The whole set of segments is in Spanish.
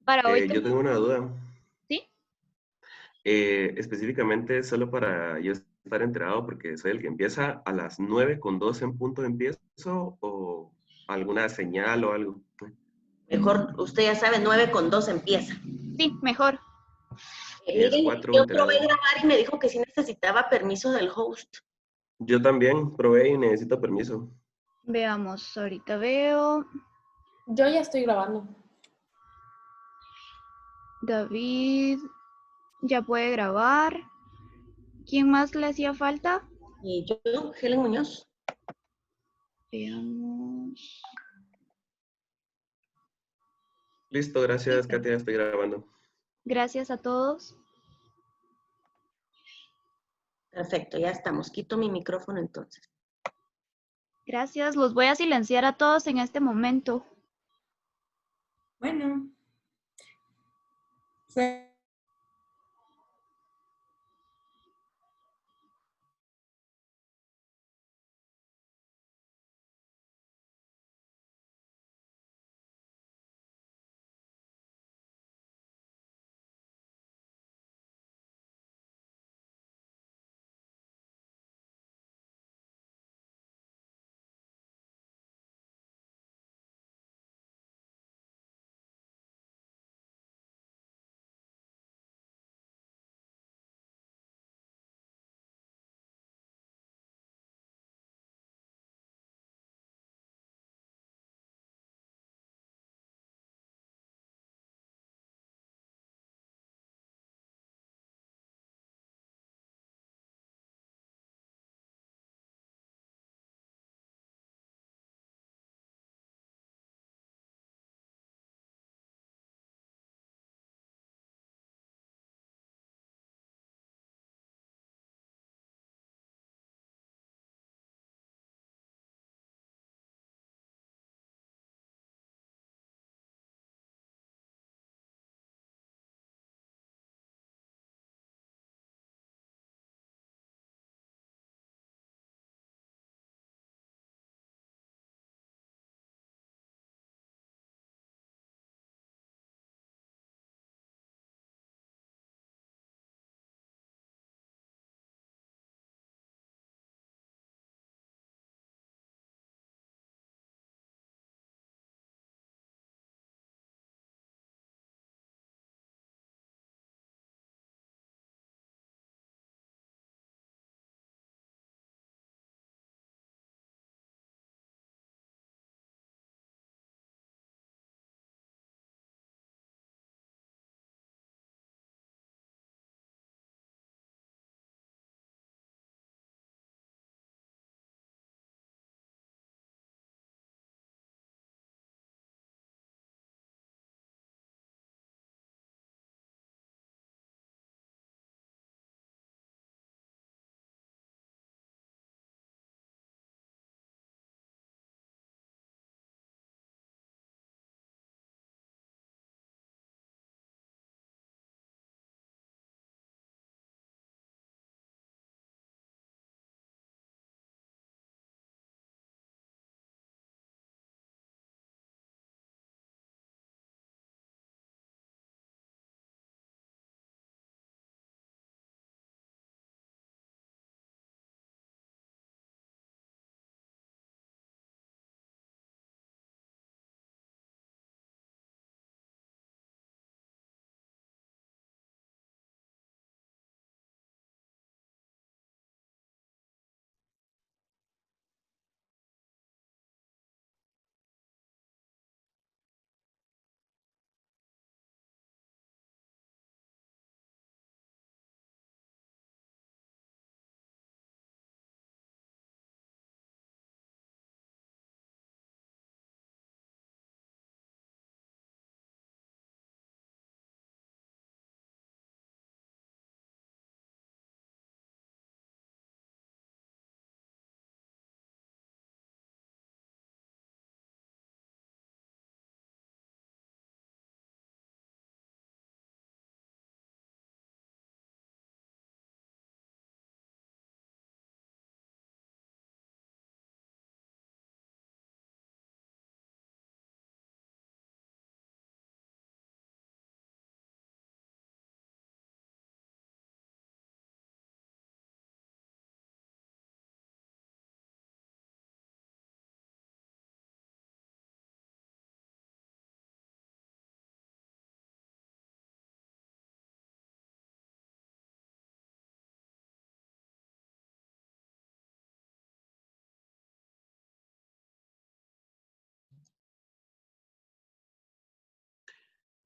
Para hoy Yo tengo una duda. ¿sí? Específicamente solo para yo estar enterado, porque soy el que empieza a las 9:02 en punto de empiezo, o alguna señal o algo. Mejor, usted ya sabe, 9:02 empieza. Sí, mejor. Es Miren, 4 yo probé enterado. grabar y me dijo que sí necesitaba permiso del host. Yo también probé y necesito permiso. Veamos, ahorita veo. Yo ya estoy grabando. David ya puede grabar. ¿Quién más le hacía falta? Y yo, Helen Muñoz. Veamos. Listo, gracias, Katia, estoy grabando. Gracias a todos. Perfecto, ya estamos. Quito mi micrófono entonces. Gracias. Los voy a silenciar a todos en este momento. Bueno. Fue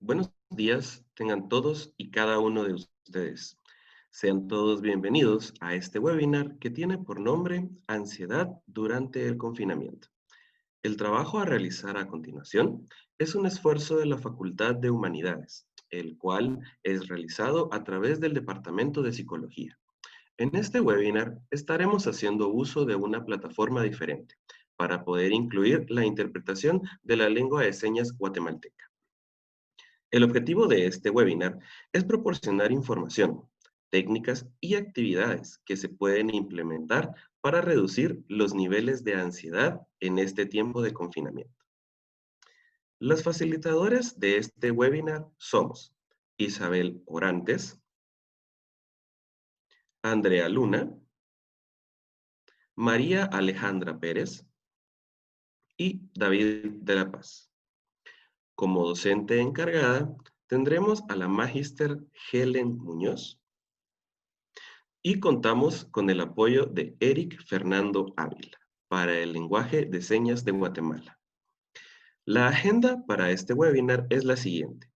Buenos días, tengan todos y cada uno de ustedes. Sean todos bienvenidos a este webinar que tiene por nombre Ansiedad durante el confinamiento. El trabajo a realizar a continuación es un esfuerzo de la Facultad de Humanidades, el cual es realizado a través del Departamento de Psicología. En este webinar estaremos haciendo uso de una plataforma diferente para poder incluir la interpretación de la lengua de señas guatemalteca. El objetivo de este webinar es proporcionar información, técnicas y actividades que se pueden implementar para reducir los niveles de ansiedad en este tiempo de confinamiento. Las facilitadoras de este webinar somos Isabel Orantes, Andrea Luna, María Alejandra Pérez y David de la Paz. Como docente encargada, tendremos a la magíster Helen Muñoz y contamos con el apoyo de Eric Fernando Ávila para el lenguaje de señas de Guatemala. La agenda para este webinar es la siguiente.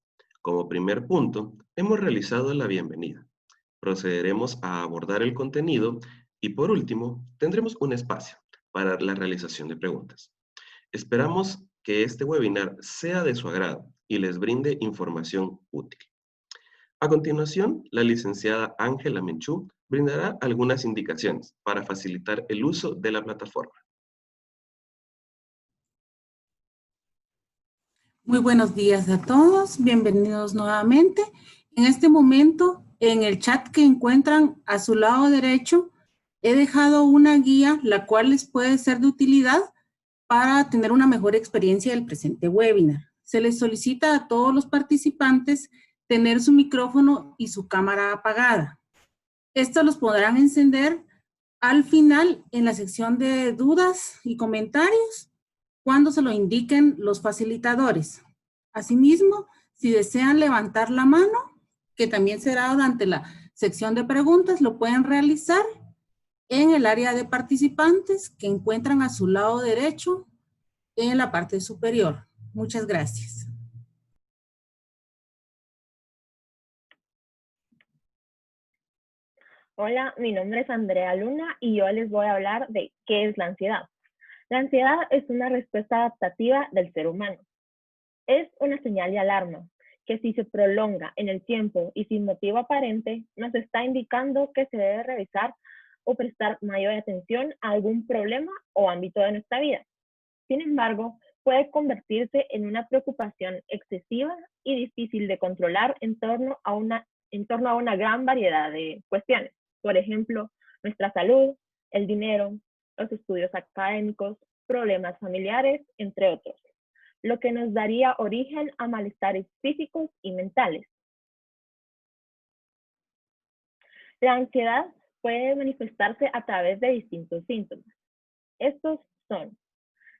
Como primer punto, hemos realizado la bienvenida. Procederemos a abordar el contenido y por último, tendremos un espacio para la realización de preguntas. Esperamos que este webinar sea de su agrado y les brinde información útil. A continuación, la licenciada Ángela Menchú brindará algunas indicaciones para facilitar el uso de la plataforma. Muy buenos días a todos, bienvenidos nuevamente. En este momento, en el chat que encuentran a su lado derecho, he dejado una guía la cual les puede ser de utilidad para tener una mejor experiencia del presente webinar. Se les solicita a todos los participantes tener su micrófono y su cámara apagada. Estos los podrán encender al final en la sección de dudas y comentarios cuando se lo indiquen los facilitadores. Asimismo, si desean levantar la mano, que también será durante la sección de preguntas, lo pueden realizar en el área de participantes que encuentran a su lado derecho en la parte superior. Muchas gracias. Hola, mi nombre es Andrea Luna y yo les voy a hablar de qué es la ansiedad. La ansiedad es una respuesta adaptativa del ser humano. Es una señal de alarma que si se prolonga en el tiempo y sin motivo aparente, nos está indicando que se debe revisar o prestar mayor atención a algún problema o ámbito de nuestra vida. Sin embargo, puede convertirse en una preocupación excesiva y difícil de controlar en torno a una gran variedad de cuestiones. Por ejemplo, nuestra salud, el dinero, los estudios académicos, problemas familiares, entre otros, lo que nos daría origen a malestares físicos y mentales. La ansiedad puede manifestarse a través de distintos síntomas. Estos son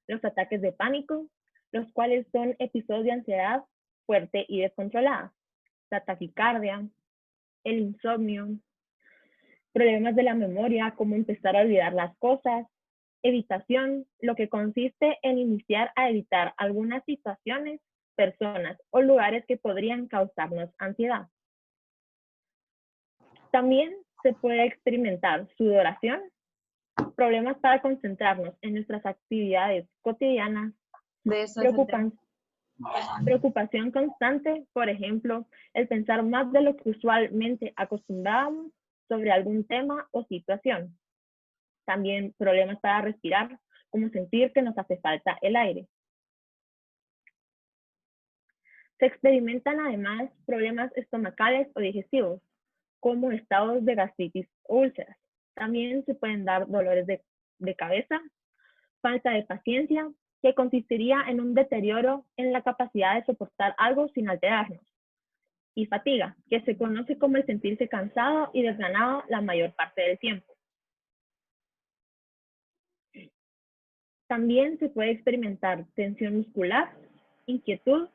los ataques de pánico, los cuales son episodios de ansiedad fuerte y descontrolada, la taquicardia, el insomnio, problemas de la memoria, como empezar a olvidar las cosas, evitación, lo que consiste en iniciar a evitar algunas situaciones, personas o lugares que podrían causarnos ansiedad. También se puede experimentar sudoración, problemas para concentrarnos en nuestras actividades cotidianas, preocupación constante, por ejemplo, el pensar más de lo que usualmente acostumbrábamos sobre algún tema o situación. También problemas para respirar, como sentir que nos hace falta el aire. Se experimentan además problemas estomacales o digestivos, como estados de gastritis o úlceras. También se pueden dar dolores de cabeza, falta de paciencia, que consistiría en un deterioro en la capacidad de soportar algo sin alterarnos, y fatiga, que se conoce como el sentirse cansado y desganado la mayor parte del tiempo. También se puede experimentar tensión muscular, inquietud,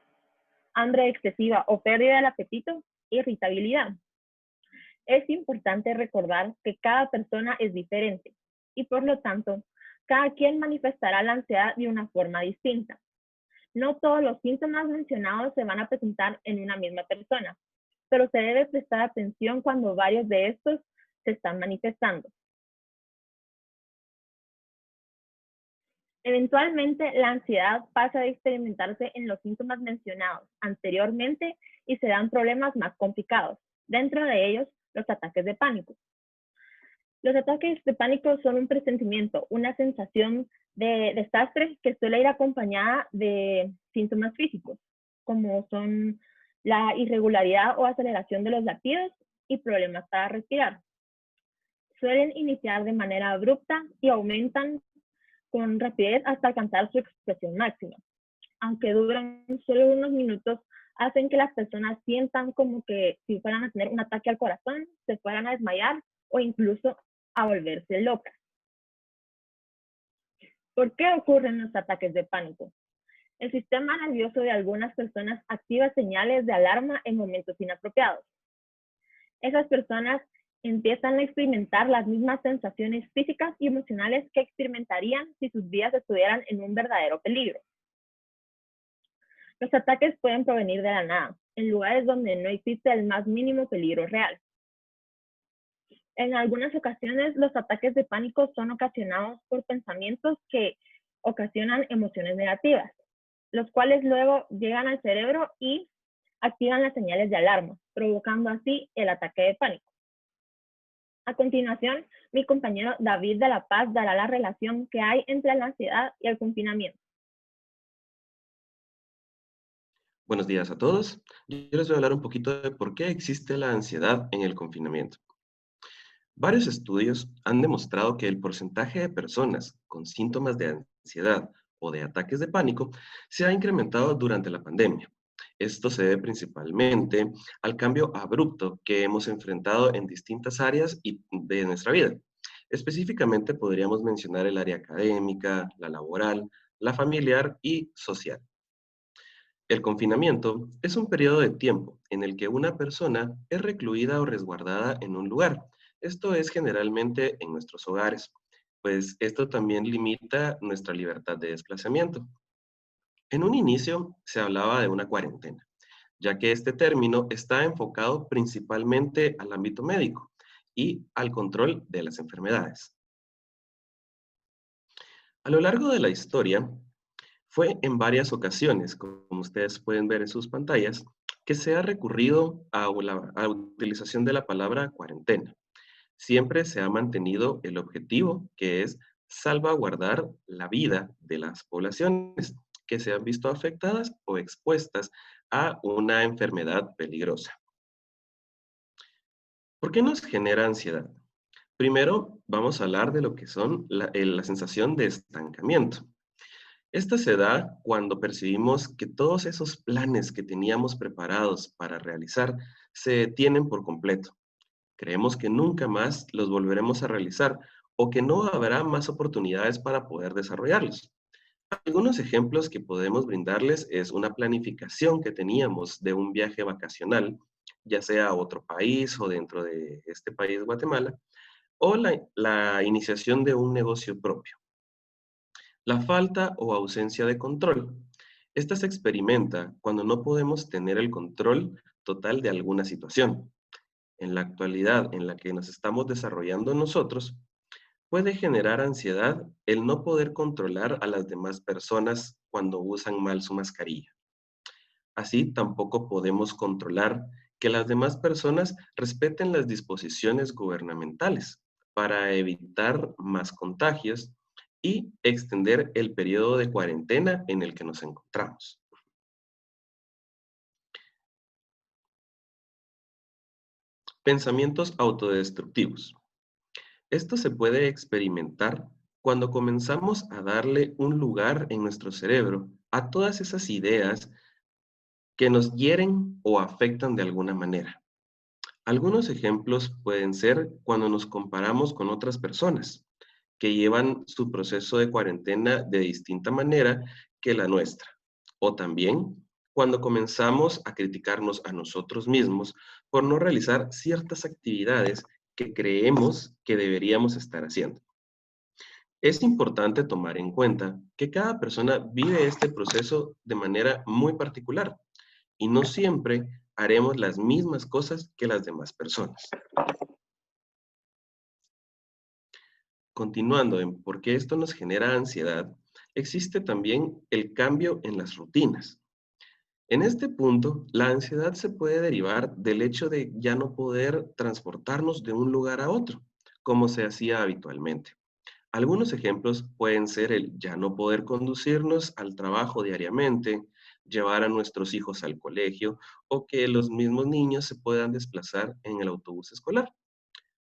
hambre excesiva o pérdida del apetito, e irritabilidad. Es importante recordar que cada persona es diferente y por lo tanto, cada quien manifestará la ansiedad de una forma distinta. No todos los síntomas mencionados se van a presentar en una misma persona, pero se debe prestar atención cuando varios de estos se están manifestando. Eventualmente, la ansiedad pasa a experimentarse en los síntomas mencionados anteriormente y se dan problemas más complicados, dentro de ellos los ataques de pánico. Los ataques de pánico son un presentimiento, una sensación de desastre que suele ir acompañada de síntomas físicos, como son la irregularidad o aceleración de los latidos y problemas para respirar. Suelen iniciar de manera abrupta y aumentan con rapidez hasta alcanzar su expresión máxima. Aunque duran solo unos minutos, hacen que las personas sientan como que si fueran a tener un ataque al corazón, se fueran a desmayar o incluso a volverse locas. ¿Por qué ocurren los ataques de pánico? El sistema nervioso de algunas personas activa señales de alarma en momentos inapropiados. Esas personas empiezan a experimentar las mismas sensaciones físicas y emocionales que experimentarían si sus vidas estuvieran en un verdadero peligro. Los ataques pueden provenir de la nada, en lugares donde no existe el más mínimo peligro real. En algunas ocasiones, los ataques de pánico son ocasionados por pensamientos que ocasionan emociones negativas, los cuales luego llegan al cerebro y activan las señales de alarma, provocando así el ataque de pánico. A continuación, mi compañero David de la Paz dará la relación que hay entre la ansiedad y el confinamiento. Buenos días a todos. Yo les voy a hablar un poquito de por qué existe la ansiedad en el confinamiento. Varios estudios han demostrado que el porcentaje de personas con síntomas de ansiedad o de ataques de pánico se ha incrementado durante la pandemia. Esto se debe principalmente al cambio abrupto que hemos enfrentado en distintas áreas de nuestra vida. Específicamente podríamos mencionar el área académica, la laboral, la familiar y social. El confinamiento es un periodo de tiempo en el que una persona es recluida o resguardada en un lugar. Esto es generalmente en nuestros hogares, pues esto también limita nuestra libertad de desplazamiento. En un inicio se hablaba de una cuarentena, ya que este término está enfocado principalmente al ámbito médico y al control de las enfermedades. A lo largo de la historia, fue en varias ocasiones, como ustedes pueden ver en sus pantallas, que se ha recurrido a la utilización de la palabra cuarentena. Siempre se ha mantenido el objetivo, que es salvaguardar la vida de las poblaciones que se han visto afectadas o expuestas a una enfermedad peligrosa. ¿Por qué nos genera ansiedad? Primero, vamos a hablar de lo que son la sensación de estancamiento. Esta se da cuando percibimos que todos esos planes que teníamos preparados para realizar se detienen por completo. Creemos que nunca más los volveremos a realizar o que no habrá más oportunidades para poder desarrollarlos. Algunos ejemplos que podemos brindarles es una planificación que teníamos de un viaje vacacional, ya sea a otro país o dentro de este país, Guatemala, o la iniciación de un negocio propio. La falta o ausencia de control. Esta se experimenta cuando no podemos tener el control total de alguna situación. En la actualidad en la que nos estamos desarrollando nosotros, puede generar ansiedad el no poder controlar a las demás personas cuando usan mal su mascarilla. Así tampoco podemos controlar que las demás personas respeten las disposiciones gubernamentales para evitar más contagios y extender el periodo de cuarentena en el que nos encontramos. Pensamientos autodestructivos. Esto se puede experimentar cuando comenzamos a darle un lugar en nuestro cerebro a todas esas ideas que nos hieren o afectan de alguna manera. Algunos ejemplos pueden ser cuando nos comparamos con otras personas que llevan su proceso de cuarentena de distinta manera que la nuestra. O también cuando comenzamos a criticarnos a nosotros mismos por no realizar ciertas actividades que creemos que deberíamos estar haciendo. Es importante tomar en cuenta que cada persona vive este proceso de manera muy particular y no siempre haremos las mismas cosas que las demás personas. Continuando en por qué esto nos genera ansiedad, existe también el cambio en las rutinas. En este punto, la ansiedad se puede derivar del hecho de ya no poder transportarnos de un lugar a otro, como se hacía habitualmente. Algunos ejemplos pueden ser el ya no poder conducirnos al trabajo diariamente, llevar a nuestros hijos al colegio o que los mismos niños se puedan desplazar en el autobús escolar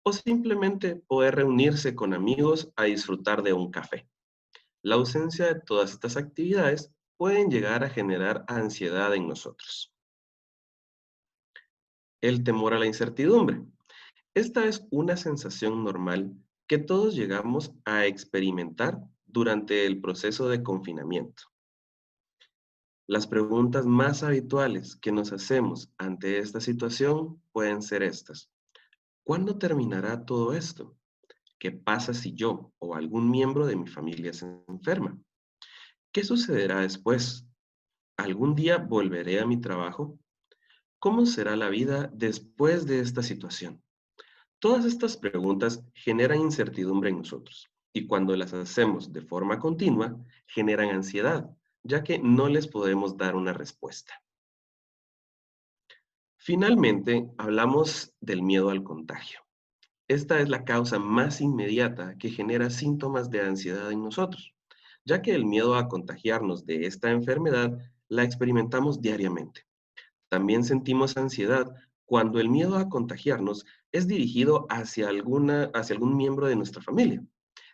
o simplemente poder reunirse con amigos a disfrutar de un café. La ausencia de todas estas actividades pueden llegar a generar ansiedad en nosotros. El temor a la incertidumbre. Esta es una sensación normal que todos llegamos a experimentar durante el proceso de confinamiento. Las preguntas más habituales que nos hacemos ante esta situación pueden ser estas. ¿Cuándo terminará todo esto? ¿Qué pasa si yo o algún miembro de mi familia se enferma? ¿Qué sucederá después? ¿Algún día volveré a mi trabajo? ¿Cómo será la vida después de esta situación? Todas estas preguntas generan incertidumbre en nosotros y cuando las hacemos de forma continua, generan ansiedad, ya que no les podemos dar una respuesta. Finalmente, hablamos del miedo al contagio. Esta es la causa más inmediata que genera síntomas de ansiedad en nosotros, ya que el miedo a contagiarnos de esta enfermedad la experimentamos diariamente. También sentimos ansiedad cuando el miedo a contagiarnos es dirigido hacia algún miembro de nuestra familia.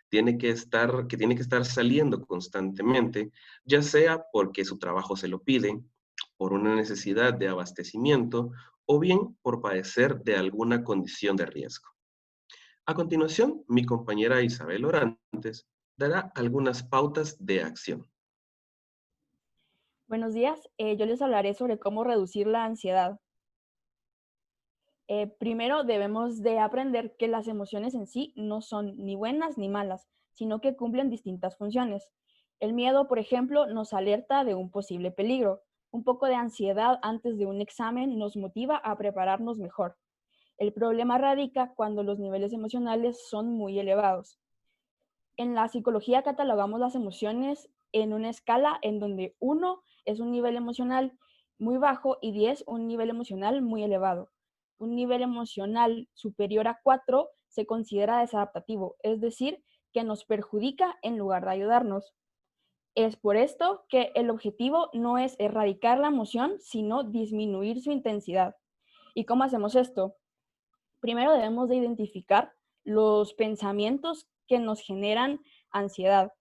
Tiene que estar saliendo constantemente, ya sea porque su trabajo se lo pide, por una necesidad de abastecimiento o bien por padecer de alguna condición de riesgo. A continuación, mi compañera Isabel Orantes dará algunas pautas de acción. Buenos días, yo les hablaré sobre cómo reducir la ansiedad. Primero debemos de aprender que las emociones en sí no son ni buenas ni malas, sino que cumplen distintas funciones. El miedo, por ejemplo, nos alerta de un posible peligro. Un poco de ansiedad antes de un examen nos motiva a prepararnos mejor. El problema radica cuando los niveles emocionales son muy elevados. En la psicología catalogamos las emociones en una escala en donde 1 es un nivel emocional muy bajo y 10 un nivel emocional muy elevado. Un nivel emocional superior a 4 se considera desadaptativo, es decir, que nos perjudica en lugar de ayudarnos. Es por esto que el objetivo no es erradicar la emoción, sino disminuir su intensidad. ¿Y cómo hacemos esto? Primero debemos de identificar los pensamientos que nos generan ansiedad.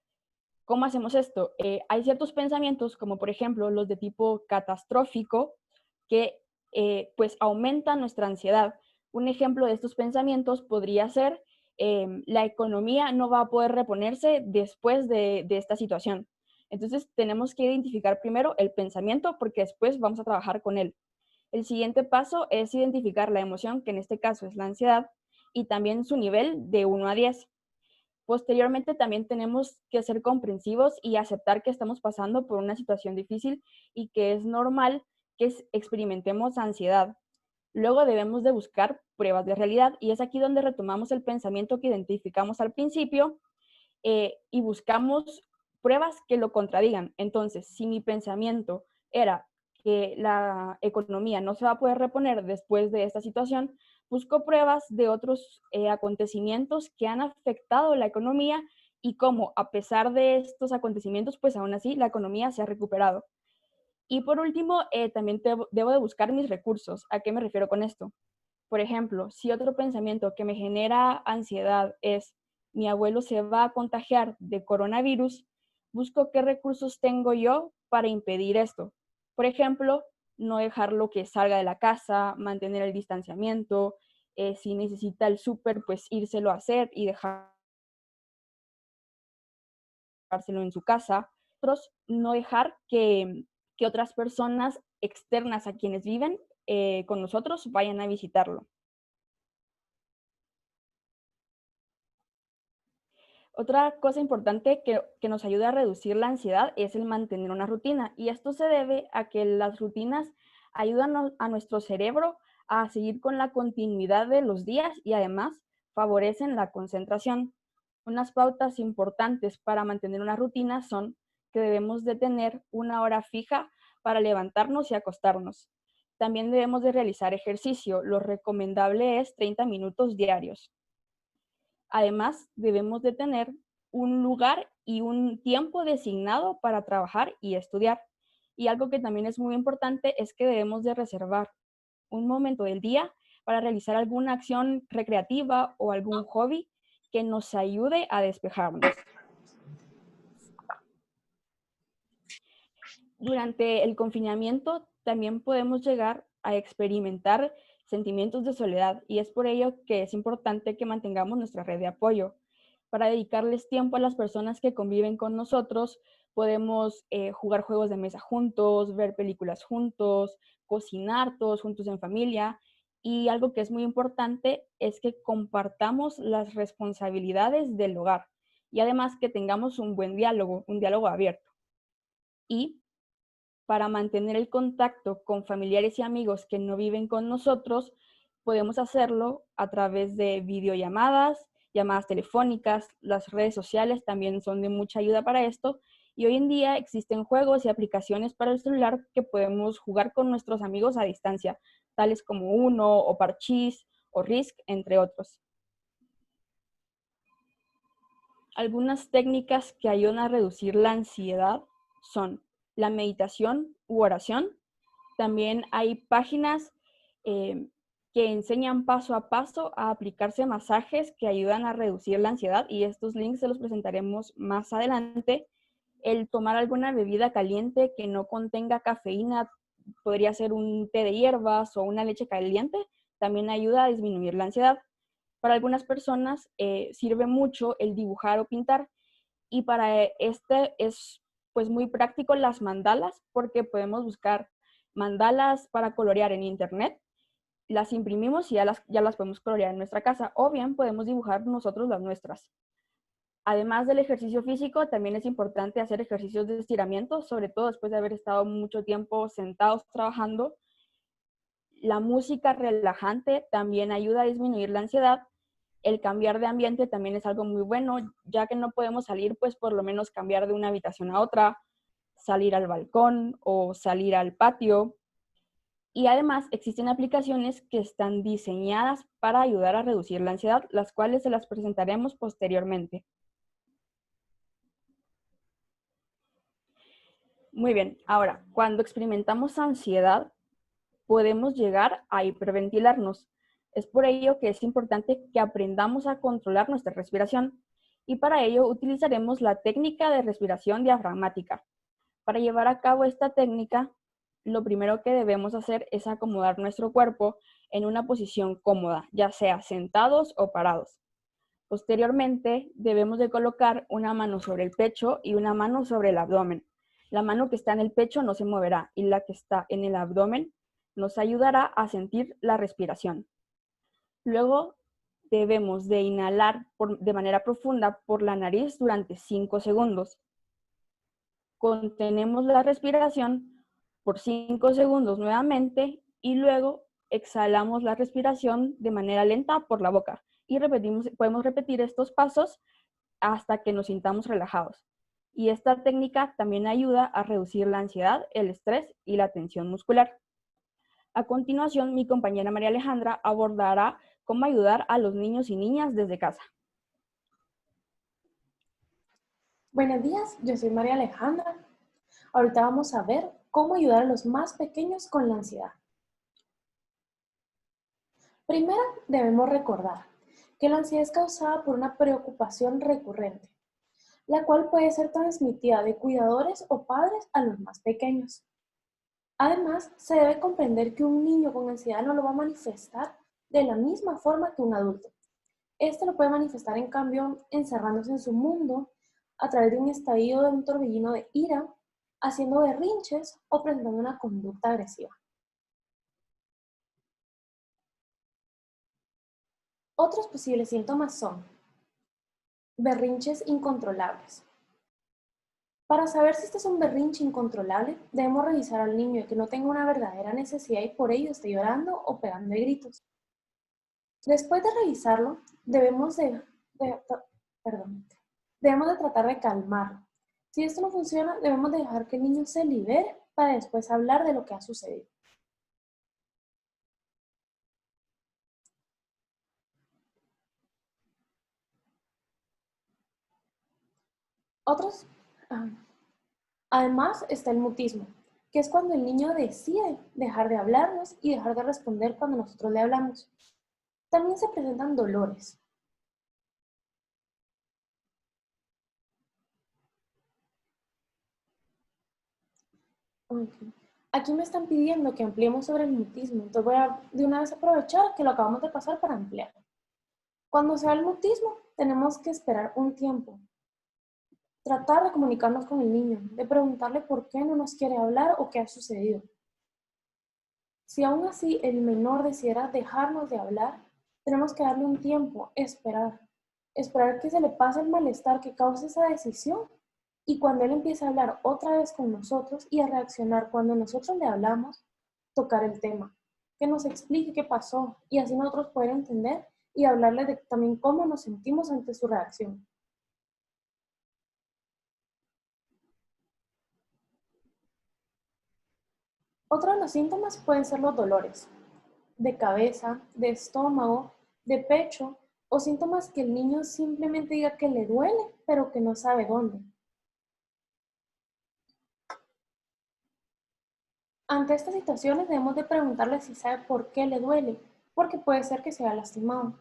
¿Cómo hacemos esto? Hay ciertos pensamientos, como por ejemplo los de tipo catastrófico, que pues aumentan nuestra ansiedad. Un ejemplo de estos pensamientos podría ser la economía no va a poder reponerse después de esta situación. Entonces tenemos que identificar primero el pensamiento porque después vamos a trabajar con él. El siguiente paso es identificar la emoción, que en este caso es la ansiedad, y también su nivel de 1 a 10. Posteriormente también tenemos que ser comprensivos y aceptar que estamos pasando por una situación difícil y que es normal que experimentemos ansiedad. Luego debemos de buscar pruebas de realidad y es aquí donde retomamos el pensamiento que identificamos al principio y buscamos pruebas que lo contradigan. Entonces, si mi pensamiento era que la economía no se va a poder reponer después de esta situación, busco pruebas de otros acontecimientos que han afectado la economía y cómo a pesar de estos acontecimientos, pues aún así la economía se ha recuperado. Y por último, también debo de buscar mis recursos. ¿A qué me refiero con esto? Por ejemplo, si otro pensamiento que me genera ansiedad es mi abuelo se va a contagiar de coronavirus, busco qué recursos tengo yo para impedir esto. Por ejemplo, no dejarlo que salga de la casa, mantener el distanciamiento, si necesita el súper, pues írselo a hacer y dejárselo en su casa. Otros, no dejar que otras personas externas a quienes viven con nosotros vayan a visitarlo. Otra cosa importante que nos ayuda a reducir la ansiedad es el mantener una rutina, y esto se debe a que las rutinas ayudan a nuestro cerebro a seguir con la continuidad de los días y además favorecen la concentración. Unas pautas importantes para mantener una rutina son que debemos de tener una hora fija para levantarnos y acostarnos. También debemos de realizar ejercicio. Lo recomendable es 30 minutos diarios. Además, debemos de tener un lugar y un tiempo designado para trabajar y estudiar. Y algo que también es muy importante es que debemos de reservar un momento del día para realizar alguna acción recreativa o algún hobby que nos ayude a despejarnos. Durante el confinamiento también podemos llegar a experimentar sentimientos de soledad, y es por ello que es importante que mantengamos nuestra red de apoyo. Para dedicarles tiempo a las personas que conviven con nosotros, podemos jugar juegos de mesa juntos, ver películas juntos, cocinar todos juntos en familia, y algo que es muy importante es que compartamos las responsabilidades del hogar y además que tengamos un diálogo abierto. Y para mantener el contacto con familiares y amigos que no viven con nosotros, podemos hacerlo a través de videollamadas, llamadas telefónicas. Las redes sociales también son de mucha ayuda para esto, y hoy en día existen juegos y aplicaciones para el celular que podemos jugar con nuestros amigos a distancia, tales como Uno o Parchís o Risk, entre otros. Algunas técnicas que ayudan a reducir la ansiedad son la meditación u oración. También hay páginas que enseñan paso a paso a aplicarse masajes que ayudan a reducir la ansiedad, y estos links se los presentaremos más adelante. El tomar alguna bebida caliente que no contenga cafeína, podría ser un té de hierbas o una leche caliente, también ayuda a disminuir la ansiedad. Para algunas personas sirve mucho el dibujar o pintar, y para este es pues muy práctico las mandalas, porque podemos buscar mandalas para colorear en internet, las imprimimos y ya las podemos colorear en nuestra casa, o bien podemos dibujar nosotros las nuestras. Además del ejercicio físico, también es importante hacer ejercicios de estiramiento, sobre todo después de haber estado mucho tiempo sentados trabajando. La música relajante también ayuda a disminuir la ansiedad. El cambiar de ambiente también es algo muy bueno, ya que no podemos salir, pues por lo menos cambiar de una habitación a otra, salir al balcón o salir al patio. Y además existen aplicaciones que están diseñadas para ayudar a reducir la ansiedad, las cuales se las presentaremos posteriormente. Muy bien, ahora, cuando experimentamos ansiedad, podemos llegar a hiperventilarnos. Es por ello que es importante que aprendamos a controlar nuestra respiración, y para ello utilizaremos la técnica de respiración diafragmática. Para llevar a cabo esta técnica, lo primero que debemos hacer es acomodar nuestro cuerpo en una posición cómoda, ya sea sentados o parados. Posteriormente, debemos de colocar una mano sobre el pecho y una mano sobre el abdomen. La mano que está en el pecho no se moverá, y la que está en el abdomen nos ayudará a sentir la respiración. Luego debemos de inhalar de manera profunda por la nariz durante 5 segundos. Contenemos la respiración por 5 segundos nuevamente y luego exhalamos la respiración de manera lenta por la boca. Y podemos repetir estos pasos hasta que nos sintamos relajados. Y esta técnica también ayuda a reducir la ansiedad, el estrés y la tensión muscular. A continuación, mi compañera María Alejandra abordará cómo ayudar a los niños y niñas desde casa. Buenos días, yo soy María Alejandra. Ahorita vamos a ver cómo ayudar a los más pequeños con la ansiedad. Primero, debemos recordar que la ansiedad es causada por una preocupación recurrente, la cual puede ser transmitida de cuidadores o padres a los más pequeños. Además, se debe comprender que un niño con ansiedad no lo va a manifestar de la misma forma que un adulto. Este lo puede manifestar, en cambio, encerrándose en su mundo a través de un estallido de un torbellino de ira, haciendo berrinches o presentando una conducta agresiva. Otros posibles síntomas son Berrinches incontrolables. Para saber si este es un berrinche incontrolable, debemos revisar al niño y que no tenga una verdadera necesidad y por ello esté llorando o pegando de gritos. Después de revisarlo, debemos de tratar de calmarlo. Si esto no funciona, debemos de dejar que el niño se libere para después hablar de lo que ha sucedido. Además está el mutismo, que es cuando el niño decide dejar de hablarnos y dejar de responder cuando nosotros le hablamos. También se presentan dolores. Okay. Aquí me están pidiendo que ampliemos sobre el mutismo, entonces voy a de una vez aprovechar que lo acabamos de pasar para ampliar. Cuando se da el mutismo, tenemos que esperar un tiempo. Tratar de comunicarnos con el niño, de preguntarle por qué no nos quiere hablar o qué ha sucedido. Si aún así el menor decidiera dejarnos de hablar, tenemos que darle un tiempo, esperar que se le pase el malestar que causa esa decisión y cuando él empiece a hablar otra vez con nosotros y a reaccionar cuando nosotros le hablamos, tocar el tema, que nos explique qué pasó y así nosotros poder entender y hablarle de también cómo nos sentimos ante su reacción. Otro de los síntomas pueden ser los dolores de cabeza, de estómago, de pecho o síntomas que el niño simplemente diga que le duele, pero que no sabe dónde. Ante estas situaciones debemos de preguntarle si sabe por qué le duele, porque puede ser que se haya lastimado.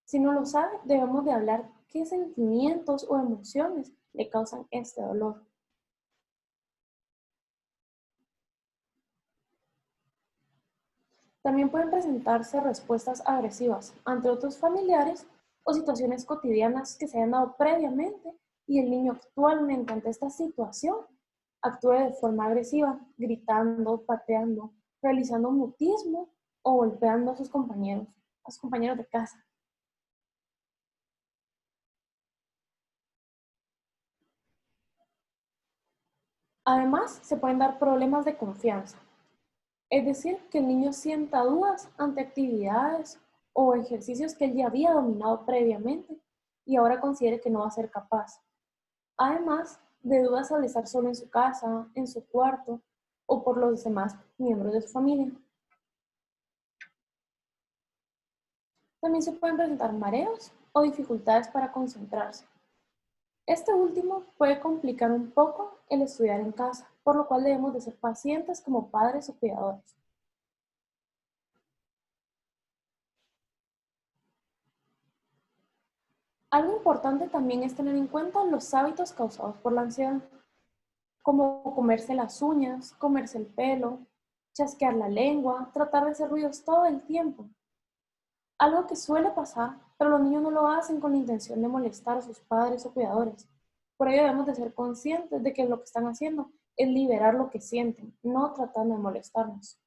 Si no lo sabe, debemos de hablar qué sentimientos o emociones le causan este dolor. También pueden presentarse respuestas agresivas ante otros familiares o situaciones cotidianas que se hayan dado previamente y el niño actualmente ante esta situación actúe de forma agresiva, gritando, pateando, realizando mutismo o golpeando a sus compañeros de casa. Además, se pueden dar problemas de confianza. Es decir, que el niño sienta dudas ante actividades o ejercicios que él ya había dominado previamente y ahora considere que no va a ser capaz. Además de dudas al estar solo en su casa, en su cuarto o por los demás miembros de su familia. También se pueden presentar mareos o dificultades para concentrarse. Este último puede complicar un poco el estudiar en casa, por lo cual debemos de ser pacientes como padres o cuidadores. Algo importante también es tener en cuenta los hábitos causados por la ansiedad, como comerse las uñas, comerse el pelo, chasquear la lengua, tratar de hacer ruidos todo el tiempo. Algo que suele pasar, pero los niños no lo hacen con la intención de molestar a sus padres o cuidadores. Por ello debemos de ser conscientes de que lo que están haciendo es liberar lo que sienten, no tratando de molestarnos.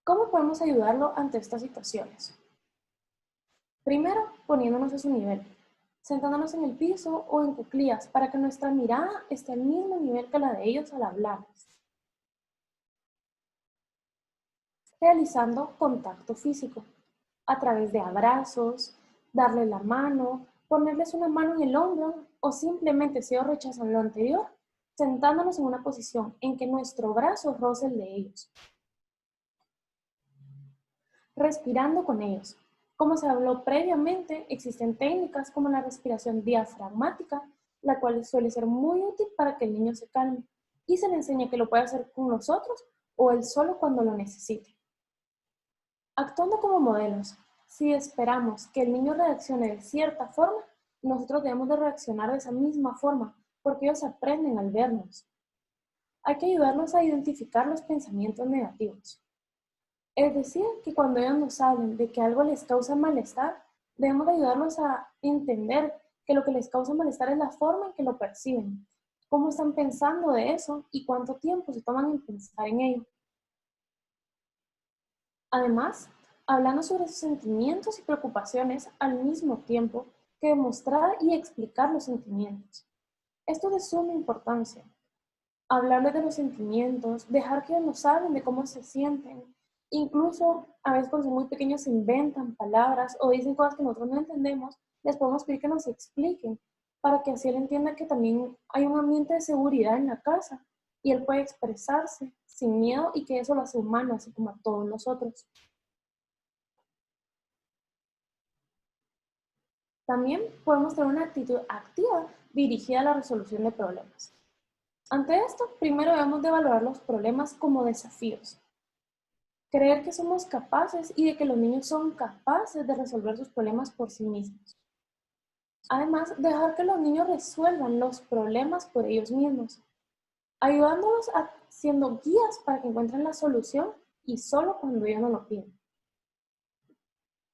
¿Cómo podemos ayudarlo ante estas situaciones? Primero, poniéndonos a su nivel, sentándonos en el piso o en cuclillas para que nuestra mirada esté al mismo nivel que la de ellos al hablarles. Realizando contacto físico a través de abrazos, darle la mano, ponerles una mano en el hombro o simplemente si ellos rechazan lo anterior, sentándonos en una posición en que nuestro brazo roce el de ellos. Respirando con ellos. Como se habló previamente, existen técnicas como la respiración diafragmática, la cual suele ser muy útil para que el niño se calme y se le enseña que lo puede hacer con nosotros o él solo cuando lo necesite. Actuando como modelos, si esperamos que el niño reaccione de cierta forma, nosotros debemos de reaccionar de esa misma forma, porque ellos aprenden al vernos. Hay que ayudarlos a identificar los pensamientos negativos. Es decir, que cuando ellos nos hablen de que algo les causa malestar, debemos de ayudarlos a entender que lo que les causa malestar es la forma en que lo perciben, cómo están pensando de eso y cuánto tiempo se toman en pensar en ello. Además, hablando sobre sus sentimientos y preocupaciones al mismo tiempo que demostrar y explicar los sentimientos. Esto es de suma importancia. Hablarles de los sentimientos, dejar que ellos nos hablen de cómo se sienten. Incluso a veces cuando son muy pequeños se inventan palabras o dicen cosas que nosotros no entendemos, les podemos pedir que nos expliquen para que así él entienda que también hay un ambiente de seguridad en la casa y él puede expresarse sin miedo y que eso lo hace humano, así como a todos nosotros. También podemos tener una actitud activa dirigida a la resolución de problemas. Ante esto, primero debemos de valorar los problemas como desafíos. Creer que somos capaces y de que los niños son capaces de resolver sus problemas por sí mismos. Además, dejar que los niños resuelvan los problemas por ellos mismos, ayudándolos siendo guías para que encuentren la solución y solo cuando ellos nos lo piden.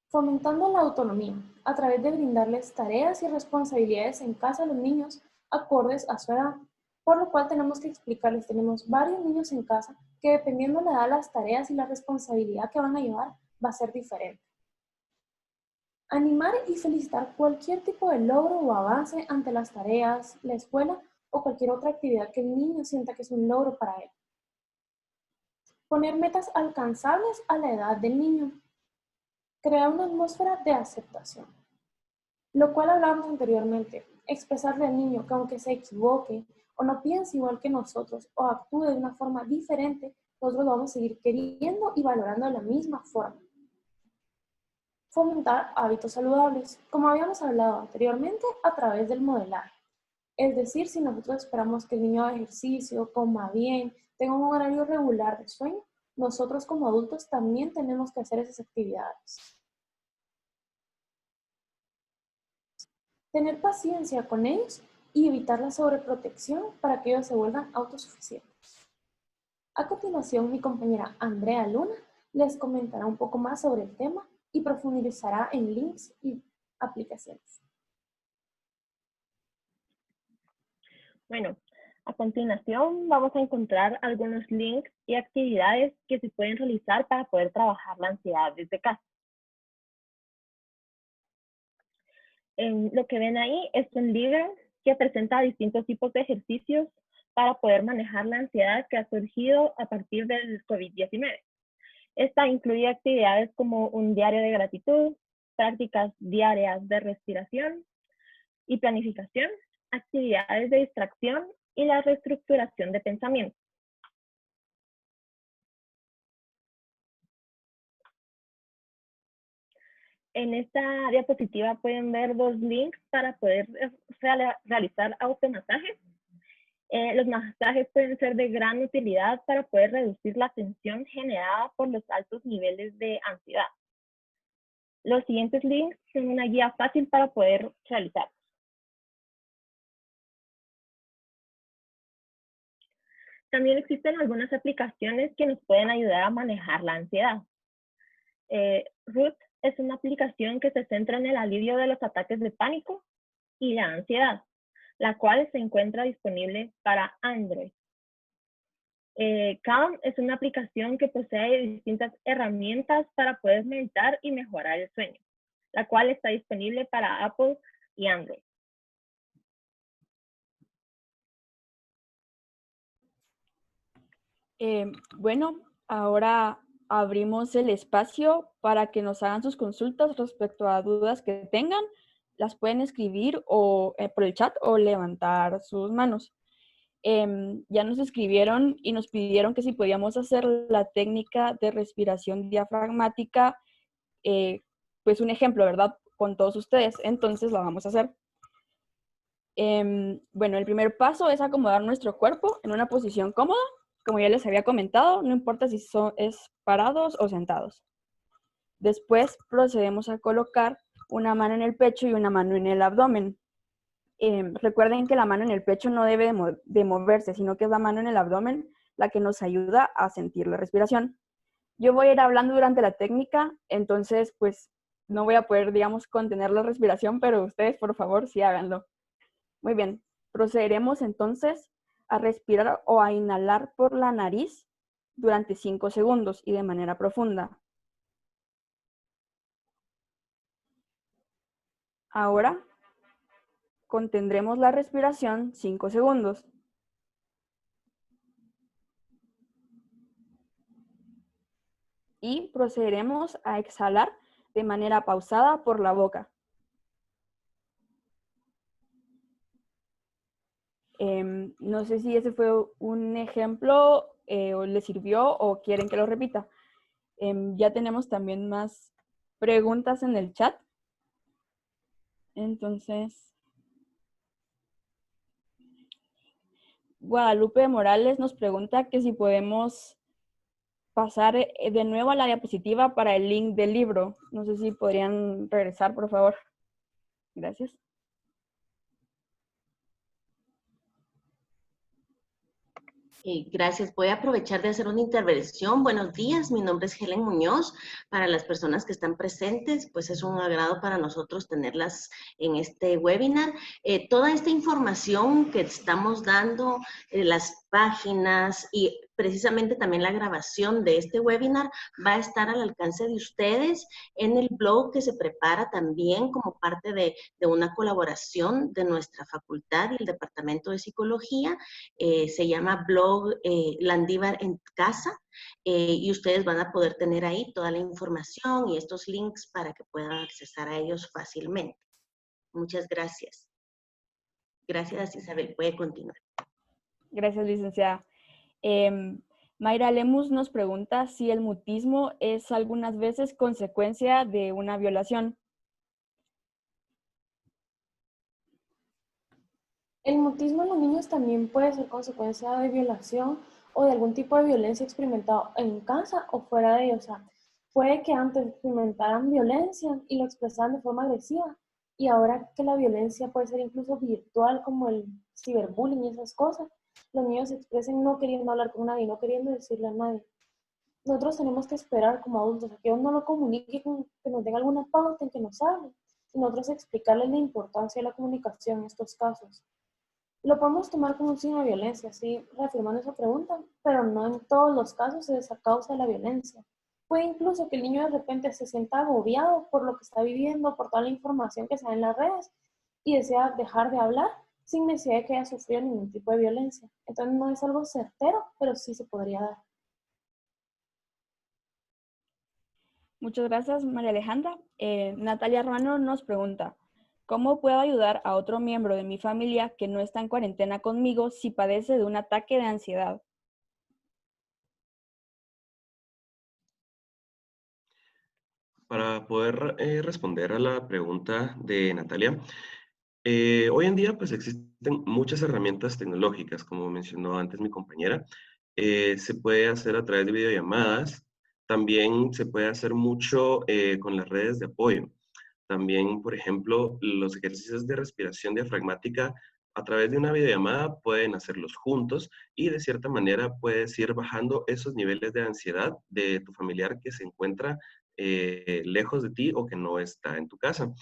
Fomentando la autonomía a través de brindarles tareas y responsabilidades en casa a los niños acordes a su edad, por lo cual tenemos que explicarles, tenemos varios niños en casa que dependiendo de la edad, las tareas y la responsabilidad que van a llevar va a ser diferente. Animar y felicitar cualquier tipo de logro o avance ante las tareas, la escuela o cualquier otra actividad que el niño sienta que es un logro para él. Poner metas alcanzables a la edad del niño. Crear una atmósfera de aceptación, lo cual hablábamos anteriormente. Expresarle al niño que aunque se equivoque o no piense igual que nosotros o actúe de una forma diferente, nosotros lo vamos a seguir queriendo y valorando de la misma forma. Fomentar hábitos saludables, como habíamos hablado anteriormente, a través del modelaje. Es decir, si nosotros esperamos que el niño haga ejercicio, coma bien, tenga un horario regular de sueño, nosotros como adultos también tenemos que hacer esas actividades. Tener paciencia con ellos y evitar la sobreprotección para que ellos se vuelvan autosuficientes. A continuación, mi compañera Andrea Luna les comentará un poco más sobre el tema y profundizará en links y aplicaciones. Bueno, a continuación vamos a encontrar algunos links y actividades que se pueden realizar para poder trabajar la ansiedad desde casa. Lo que ven ahí es un libro que presenta distintos tipos de ejercicios para poder manejar la ansiedad que ha surgido a partir del COVID-19. Esta incluye actividades como un diario de gratitud, prácticas diarias de respiración y planificación, actividades de distracción y la reestructuración de pensamiento. En esta diapositiva pueden ver dos links para poder realizar automasajes. Los masajes pueden ser de gran utilidad para poder reducir la tensión generada por los altos niveles de ansiedad. Los siguientes links son una guía fácil para poder realizarlos. También existen algunas aplicaciones que nos pueden ayudar a manejar la ansiedad. Root es una aplicación que se centra en el alivio de los ataques de pánico y la ansiedad, la cual se encuentra disponible para Android. Calm es una aplicación que posee distintas herramientas para poder meditar y mejorar el sueño, la cual está disponible para Apple y Android. Bueno, ahora abrimos el espacio para que nos hagan sus consultas respecto a dudas que tengan. Las pueden escribir o, por el chat o levantar sus manos. Ya nos escribieron y nos pidieron que si podíamos hacer la técnica de respiración diafragmática, pues un ejemplo, ¿verdad? Con todos ustedes. Entonces la vamos a hacer. Bueno, el primer paso es acomodar nuestro cuerpo en una posición cómoda. Como ya les había comentado, no importa si es parados o sentados. Después procedemos a colocar una mano en el pecho y una mano en el abdomen. Recuerden que la mano en el pecho no debe de moverse, sino que es la mano en el abdomen la que nos ayuda a sentir la respiración. Yo voy a ir hablando durante la técnica, entonces pues no voy a poder, digamos, contener la respiración, pero ustedes por favor sí háganlo. Muy bien, procederemos entonces a respirar o a inhalar por la nariz durante 5 segundos y de manera profunda. Ahora contendremos la respiración 5 segundos. Y procederemos a exhalar de manera pausada por la boca. No sé si ese fue un ejemplo o les sirvió o quieren que lo repita. Ya tenemos también más preguntas en el chat. Entonces, Guadalupe Morales nos pregunta que si podemos pasar de nuevo a la diapositiva para el link del libro. No sé si podrían regresar, por favor. Gracias. Gracias. Voy a aprovechar de hacer una intervención. Buenos días, mi nombre es Helen Muñoz. Para las personas que están presentes, pues es un agrado para nosotros tenerlas en este webinar. Toda esta información que estamos dando, las páginas y precisamente también la grabación de este webinar va a estar al alcance de ustedes en el blog que se prepara también como parte de una colaboración de nuestra facultad y el Departamento de Psicología. Se llama blog Landívar en Casa y ustedes van a poder tener ahí toda la información y estos links para que puedan accesar a ellos fácilmente. Muchas gracias. Gracias, Isabel. Puede continuar. Gracias, licenciada. Mayra Lemus nos pregunta si el mutismo es algunas veces consecuencia de una violación. El mutismo en los niños también puede ser consecuencia de violación o de algún tipo de violencia experimentado en casa o fuera de ella. O sea, puede que antes experimentaran violencia y lo expresaran de forma agresiva y ahora que la violencia puede ser incluso virtual como el ciberbullying y esas cosas, los niños se expresen no queriendo hablar con nadie, no queriendo decirle a nadie. Nosotros tenemos que esperar como adultos a que uno lo comunique, que nos den alguna pauta en que nos hable y nosotros explicarles la importancia de la comunicación en estos casos. Lo podemos tomar como un signo de violencia, sí, reafirmando esa pregunta, pero no en todos los casos es a causa de la violencia. Puede incluso que el niño de repente se sienta agobiado por lo que está viviendo, por toda la información que se da en las redes y desea dejar de hablar sin necesidad de que haya sufrido ningún tipo de violencia. Entonces no es algo certero, pero sí se podría dar. Muchas gracias, María Alejandra. Natalia Ruano nos pregunta, ¿cómo puedo ayudar a otro miembro de mi familia que no está en cuarentena conmigo si padece de un ataque de ansiedad? Para poder responder a la pregunta de Natalia, hoy en día pues existen muchas herramientas tecnológicas, como mencionó antes mi compañera. Se puede hacer a través de videollamadas, también se puede hacer mucho con las redes de apoyo. También, por ejemplo, los ejercicios de respiración diafragmática a través de una videollamada pueden hacerlos juntos y de cierta manera puedes ir bajando esos niveles de ansiedad de tu familiar que se encuentra lejos de ti o que no está en tu casa.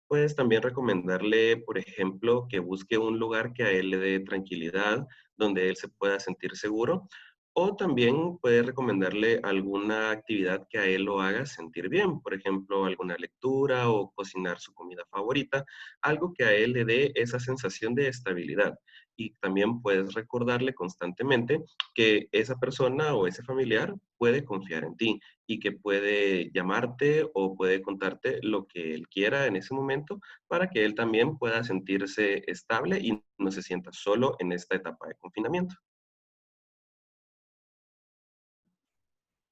Puedes también recomendarle, por ejemplo, que busque un lugar que a él le dé tranquilidad, donde él se pueda sentir seguro, o también puedes recomendarle alguna actividad que a él lo haga sentir bien, por ejemplo, alguna lectura o cocinar su comida favorita, algo que a él le dé esa sensación de estabilidad. Y también puedes recordarle constantemente que esa persona o ese familiar puede confiar en ti y que puede llamarte o puede contarte lo que él quiera en ese momento para que él también pueda sentirse estable y no se sienta solo en esta etapa de confinamiento.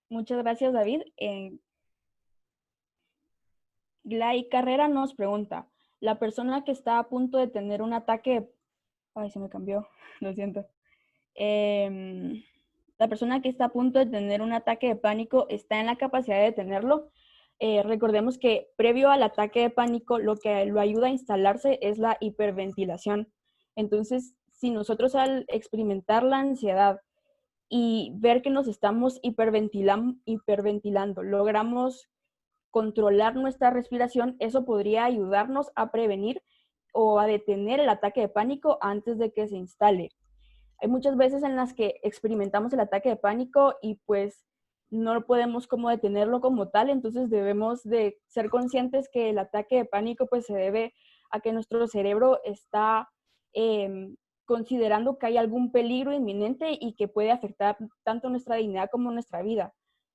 Muchas gracias, David. Glay Carrera nos pregunta, la persona que está a punto de tener un ataque... Ay, se me cambió, lo siento. La persona que está a punto de tener un ataque de pánico está en la capacidad de detenerlo. Recordemos que previo al ataque de pánico, lo que lo ayuda a instalarse es la hiperventilación. Entonces, si nosotros al experimentar la ansiedad y ver que nos estamos hiperventilando, logramos controlar nuestra respiración, eso podría ayudarnos a prevenir o a detener el ataque de pánico antes de que se instale. Hay muchas veces en las que experimentamos el ataque de pánico y pues no podemos como detenerlo como tal, entonces debemos de ser conscientes que el ataque de pánico pues se debe a que nuestro cerebro está considerando que hay algún peligro inminente y que puede afectar tanto nuestra dignidad como nuestra vida.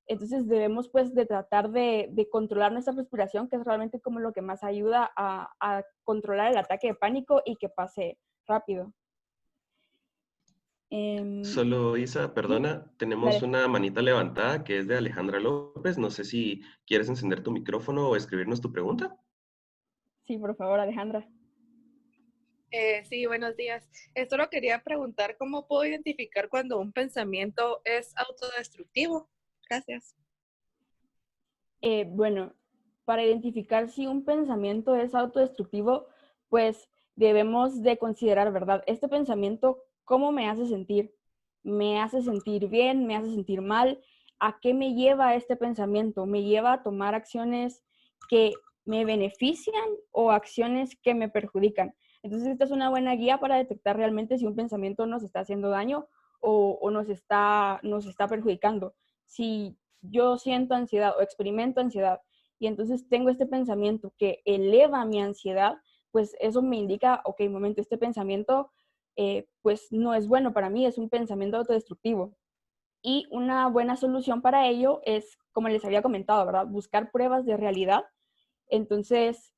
Entonces debemos pues de tratar de controlar nuestra respiración, que es realmente como lo que más ayuda a controlar el ataque de pánico y que pase rápido. Solo, Isa, perdona, tenemos Dale. una manita levantada que es de Alejandra López. No sé si quieres encender tu micrófono o escribirnos tu pregunta. Sí, por favor, Alejandra. Sí, buenos días. Solo quería preguntar cómo puedo identificar cuando un pensamiento es autodestructivo. Gracias. Bueno, para identificar si un pensamiento es autodestructivo, pues debemos de considerar, ¿verdad? Este pensamiento, ¿cómo me hace sentir? ¿Me hace sentir bien? ¿Me hace sentir mal? ¿A qué me lleva este pensamiento? ¿Me lleva a tomar acciones que me benefician o acciones que me perjudican? Entonces, esta es una buena guía para detectar realmente si un pensamiento nos está haciendo daño o nos está perjudicando. Si yo siento ansiedad o experimento ansiedad y entonces tengo este pensamiento que eleva mi ansiedad, pues eso me indica, ok, un momento, este pensamiento pues no es bueno para mí, es un pensamiento autodestructivo. Y una buena solución para ello es, como les había comentado, ¿verdad? Buscar pruebas de realidad. Entonces,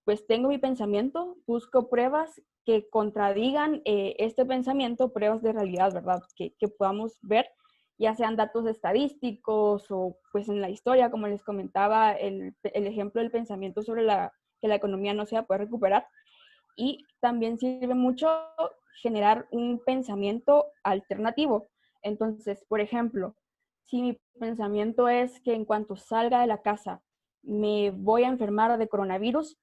pues tengo mi pensamiento, busco pruebas que contradigan este pensamiento, pruebas de realidad, ¿verdad? Que podamos ver, ya sean datos estadísticos o pues en la historia, como les comentaba, el ejemplo del pensamiento sobre que la economía no se va a poder recuperar. Y también sirve mucho generar un pensamiento alternativo. Entonces, por ejemplo, si mi pensamiento es que en cuanto salga de la casa me voy a enfermar de coronavirus,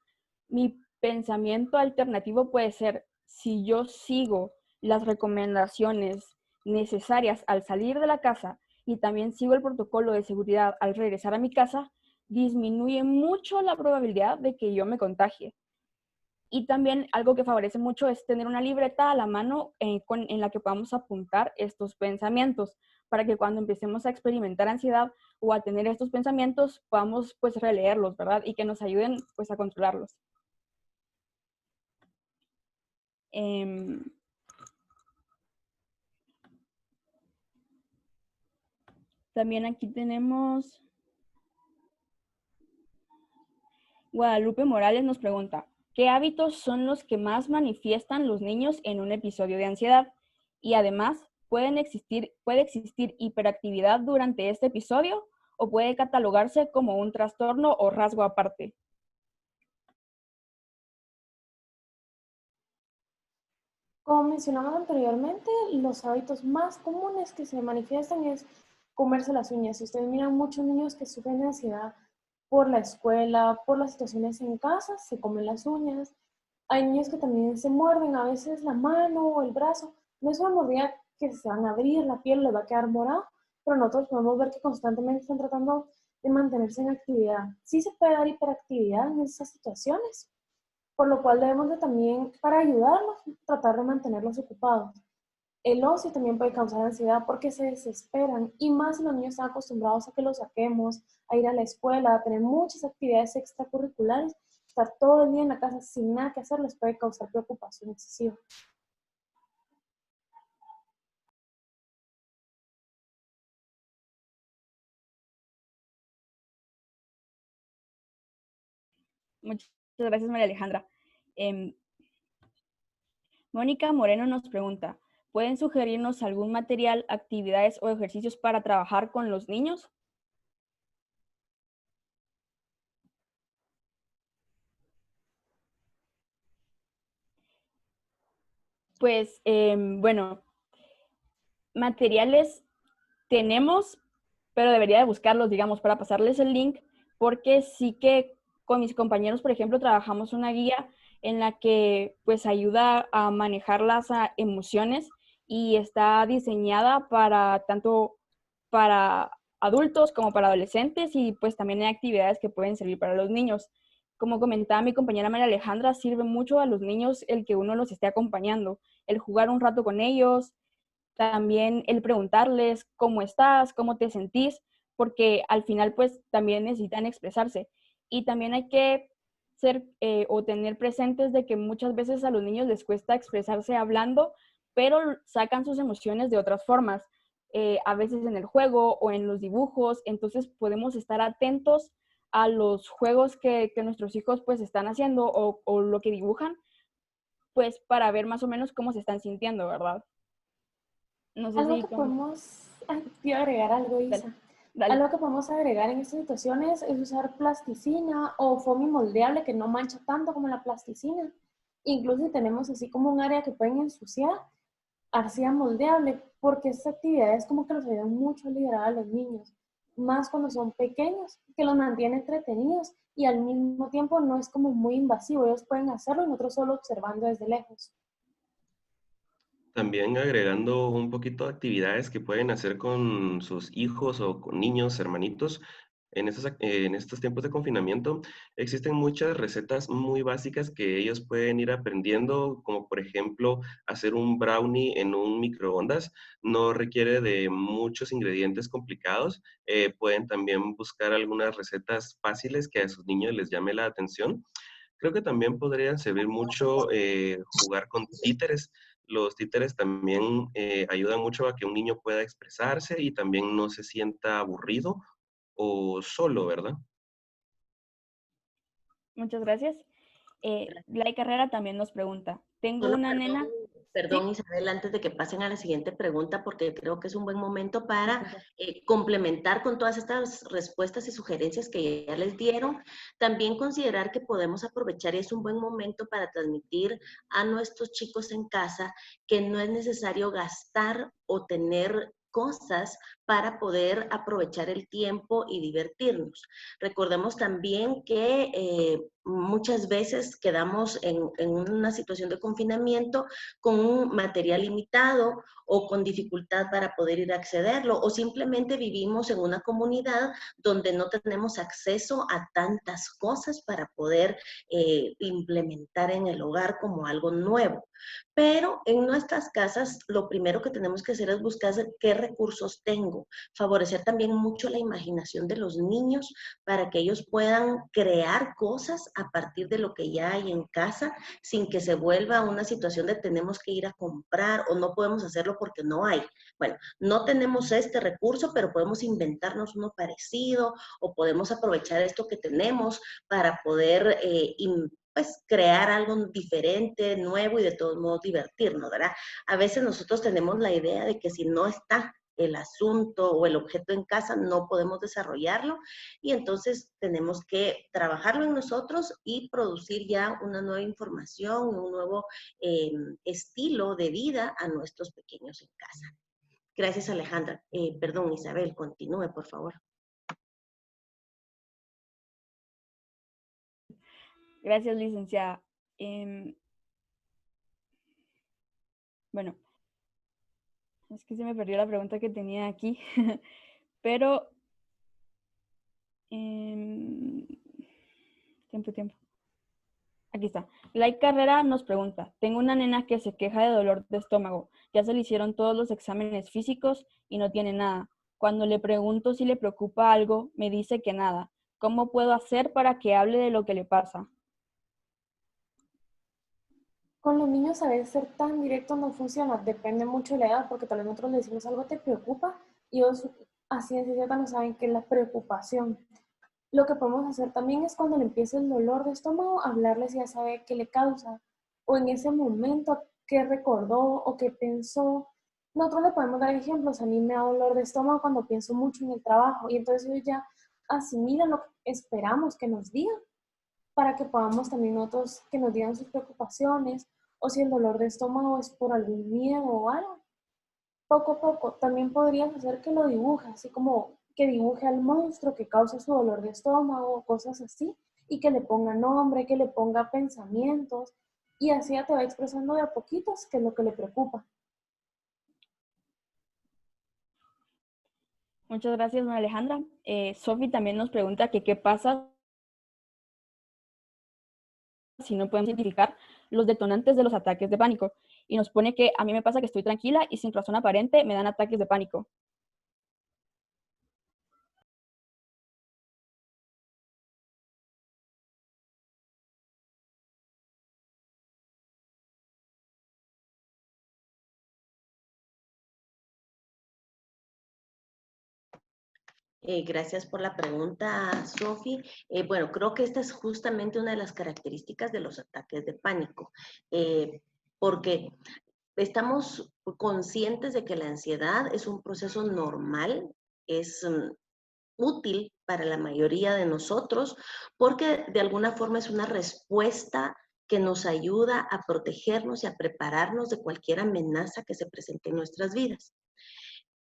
mi pensamiento alternativo puede ser, si yo sigo las recomendaciones necesarias al salir de la casa y también sigo el protocolo de seguridad al regresar a mi casa, disminuye mucho la probabilidad de que yo me contagie. Y también algo que favorece mucho es tener una libreta a la mano en la que podamos apuntar estos pensamientos para que cuando empecemos a experimentar ansiedad o a tener estos pensamientos podamos pues releerlos, ¿verdad? Y que nos ayuden pues a controlarlos. También aquí tenemos Guadalupe Morales nos pregunta, ¿qué hábitos son los que más manifiestan los niños en un episodio de ansiedad? Y además, ¿puede existir hiperactividad durante este episodio o puede catalogarse como un trastorno o rasgo aparte? Como mencionamos anteriormente, los hábitos más comunes que se manifiestan es comerse las uñas. Si ustedes miran muchos niños que sufren de ansiedad por la escuela, por las situaciones en casa, se comen las uñas. Hay niños que también se muerden a veces la mano o el brazo. No es una mordida que se van a abrir, la piel les va a quedar morada, pero nosotros podemos ver que constantemente están tratando de mantenerse en actividad. Sí se puede dar hiperactividad en esas situaciones, por lo cual debemos de también, para ayudarlos, tratar de mantenerlos ocupados. El ocio también puede causar ansiedad porque se desesperan y más si los niños están acostumbrados a que los saquemos, a ir a la escuela, a tener muchas actividades extracurriculares, estar todo el día en la casa sin nada que hacer les puede causar preocupación excesiva. Muchas gracias, María Alejandra. Mónica Moreno nos pregunta, ¿pueden sugerirnos algún material, actividades o ejercicios para trabajar con los niños? Pues, bueno, materiales tenemos, pero debería de buscarlos, digamos, para pasarles el link, porque sí que con mis compañeros, por ejemplo, trabajamos una guía en la que pues ayuda a manejar las emociones y está diseñada para tanto para adultos como para adolescentes y pues también hay actividades que pueden servir para los niños. Como comentaba mi compañera María Alejandra, sirve mucho a los niños el que uno los esté acompañando, el jugar un rato con ellos, también el preguntarles cómo estás, cómo te sentís, porque al final pues también necesitan expresarse. Y también hay que ser o tener presentes de que muchas veces a los niños les cuesta expresarse hablando, pero sacan sus emociones de otras formas, a veces en el juego o en los dibujos. Entonces podemos estar atentos a los juegos que nuestros hijos pues están haciendo o lo que dibujan, pues para ver más o menos cómo se están sintiendo, ¿verdad? No sé Algo si... que podemos, ay, te iba a agregar algo, Isa. Dale. Algo que podemos agregar en estas situaciones es usar plasticina o foamy moldeable que no mancha tanto como la plasticina. Incluso si tenemos así como un área que pueden ensuciar, arcilla moldeable, porque estas actividades como que los ayudan mucho a liberar a los niños, más cuando son pequeños, que los mantiene entretenidos y al mismo tiempo no es como muy invasivo. Ellos pueden hacerlo y nosotros solo observando desde lejos. También agregando un poquito de actividades que pueden hacer con sus hijos o con niños, hermanitos. En estos tiempos de confinamiento existen muchas recetas muy básicas que ellos pueden ir aprendiendo, como por ejemplo hacer un brownie en un microondas. No requiere de muchos ingredientes complicados. Pueden también buscar algunas recetas fáciles que a sus niños les llame la atención. Creo que también podrían servir mucho jugar con títeres. Los títeres también ayudan mucho a que un niño pueda expresarse y también no se sienta aburrido o solo, ¿verdad? Muchas gracias. Lai Carrera también nos pregunta, tengo Solo una nena... perdón, ¿Sí? Isabel, antes de que pasen a la siguiente pregunta, porque creo que es un buen momento para complementar con todas estas respuestas y sugerencias que ya les dieron. También considerar que podemos aprovechar y es un buen momento para transmitir a nuestros chicos en casa que no es necesario gastar o tener cosas para poder aprovechar el tiempo y divertirnos. Recordemos también que muchas veces quedamos en una situación de confinamiento con un material limitado o con dificultad para poder ir a accederlo, o simplemente vivimos en una comunidad donde no tenemos acceso a tantas cosas para poder implementar en el hogar como algo nuevo. Pero en nuestras casas lo primero que tenemos que hacer es buscar qué recursos tengo, favorecer también mucho la imaginación de los niños para que ellos puedan crear cosas a partir de lo que ya hay en casa, sin que se vuelva una situación de tenemos que ir a comprar o no podemos hacerlo porque no hay. Bueno, no tenemos este recurso, pero podemos inventarnos uno parecido o podemos aprovechar esto que tenemos para poder pues crear algo diferente, nuevo y de todos modos divertirnos, ¿verdad? A veces nosotros tenemos la idea de que si no está el asunto o el objeto en casa, no podemos desarrollarlo y entonces tenemos que trabajarlo en nosotros y producir ya una nueva información, un nuevo estilo de vida a nuestros pequeños en casa. Gracias, Alejandra. Perdón, Isabel, continúe, por favor. Gracias, licenciada. Bueno, es que se me perdió la pregunta que tenía aquí, pero... tiempo. Aquí está. Lai Carrera nos pregunta, tengo una nena que se queja de dolor de estómago. Ya se le hicieron todos los exámenes físicos y no tiene nada. Cuando le pregunto si le preocupa algo, me dice que nada. ¿Cómo puedo hacer para que hable de lo que le pasa? Con los niños a veces ser tan directo no funciona, depende mucho de la edad, porque tal vez nosotros le decimos algo te preocupa y ellos así de cierta no saben qué es la preocupación. Lo que podemos hacer también es cuando le empiece el dolor de estómago, hablarle si ya sabe qué le causa o en ese momento qué recordó o qué pensó. Nosotros le podemos dar ejemplos. A mí me da dolor de estómago cuando pienso mucho en el trabajo y entonces ellos ya asimilan lo que esperamos que nos digan para que podamos también nosotros que nos digan sus preocupaciones o si el dolor de estómago es por algún miedo o algo. Poco a poco también podrías hacer que lo dibuje, así como que dibuje al monstruo que causa su dolor de estómago, cosas así, y que le ponga nombre, que le ponga pensamientos, y así ya te va expresando de a poquitos qué es lo que le preocupa. Muchas gracias, María Alejandra. Sofi también nos pregunta que qué pasa si no podemos identificar los detonantes de los ataques de pánico. Y nos pone que a mí me pasa que estoy tranquila y sin razón aparente me dan ataques de pánico. Gracias por la pregunta, Sofi. Bueno, creo que esta es justamente una de las características de los ataques de pánico, porque estamos conscientes de que la ansiedad es un proceso normal, es útil para la mayoría de nosotros, porque de alguna forma es una respuesta que nos ayuda a protegernos y a prepararnos de cualquier amenaza que se presente en nuestras vidas.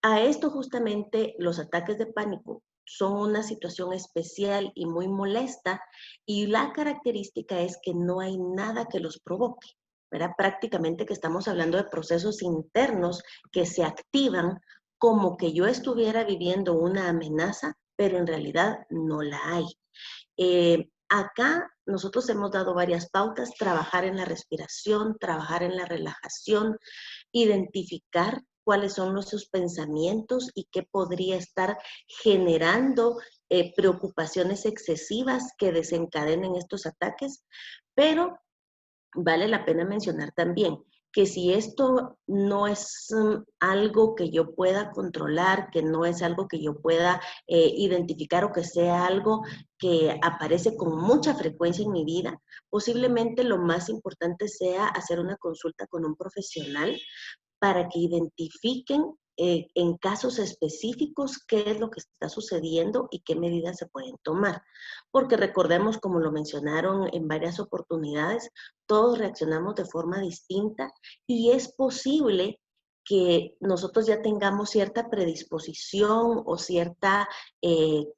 A esto justamente los ataques de pánico son una situación especial y muy molesta, y la característica es que no hay nada que los provoque, ¿verdad? Prácticamente que estamos hablando de procesos internos que se activan como que yo estuviera viviendo una amenaza, pero en realidad no la hay. Acá nosotros hemos dado varias pautas: trabajar en la respiración, trabajar en la relajación, identificar cuáles son nuestros pensamientos y qué podría estar generando preocupaciones excesivas que desencadenen estos ataques. Pero vale la pena mencionar también que si esto no es algo que yo pueda controlar, que no es algo que yo pueda identificar, o que sea algo que aparece con mucha frecuencia en mi vida, posiblemente lo más importante sea hacer una consulta con un profesional para que identifiquen en casos específicos qué es lo que está sucediendo y qué medidas se pueden tomar. Porque recordemos, como lo mencionaron en varias oportunidades, todos reaccionamos de forma distinta, y es posible que nosotros ya tengamos cierta predisposición o cierta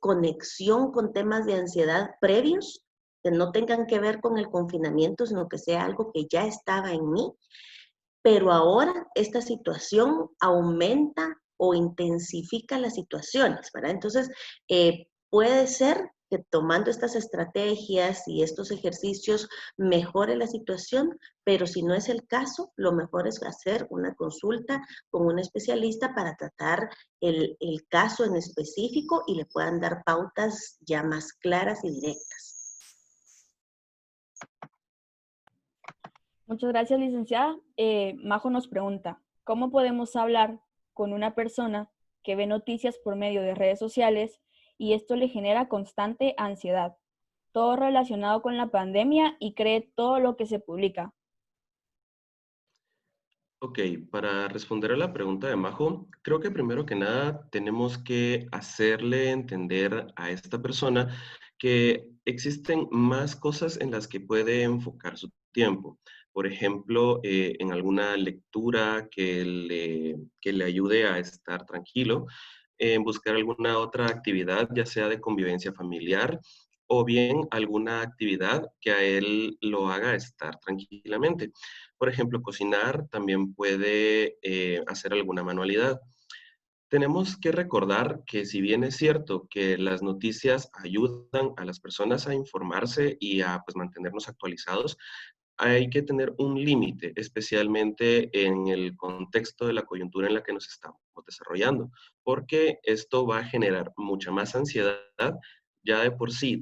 conexión con temas de ansiedad previos, que no tengan que ver con el confinamiento, sino que sea algo que ya estaba en mí, pero ahora esta situación aumenta o intensifica las situaciones, ¿verdad? Entonces, puede ser que tomando estas estrategias y estos ejercicios mejore la situación, pero si no es el caso, lo mejor es hacer una consulta con un especialista para tratar el caso en específico y le puedan dar pautas ya más claras y directas. Muchas gracias, licenciada. Majo nos pregunta, ¿cómo podemos hablar con una persona que ve noticias por medio de redes sociales y esto le genera constante ansiedad? Todo relacionado con la pandemia y cree todo lo que se publica. Ok, para responder a la pregunta de Majo, creo que primero que nada tenemos que hacerle entender a esta persona que existen más cosas en las que puede enfocar su tiempo. Por ejemplo, en alguna lectura que le ayude a estar tranquilo, en buscar alguna otra actividad, ya sea de convivencia familiar, o bien alguna actividad que a él lo haga estar tranquilamente. Por ejemplo, cocinar, también puede hacer alguna manualidad. Tenemos que recordar que si bien es cierto que las noticias ayudan a las personas a informarse y a pues, mantenernos actualizados, hay que tener un límite, especialmente en el contexto de la coyuntura en la que nos estamos desarrollando, porque esto va a generar mucha más ansiedad. Ya de por sí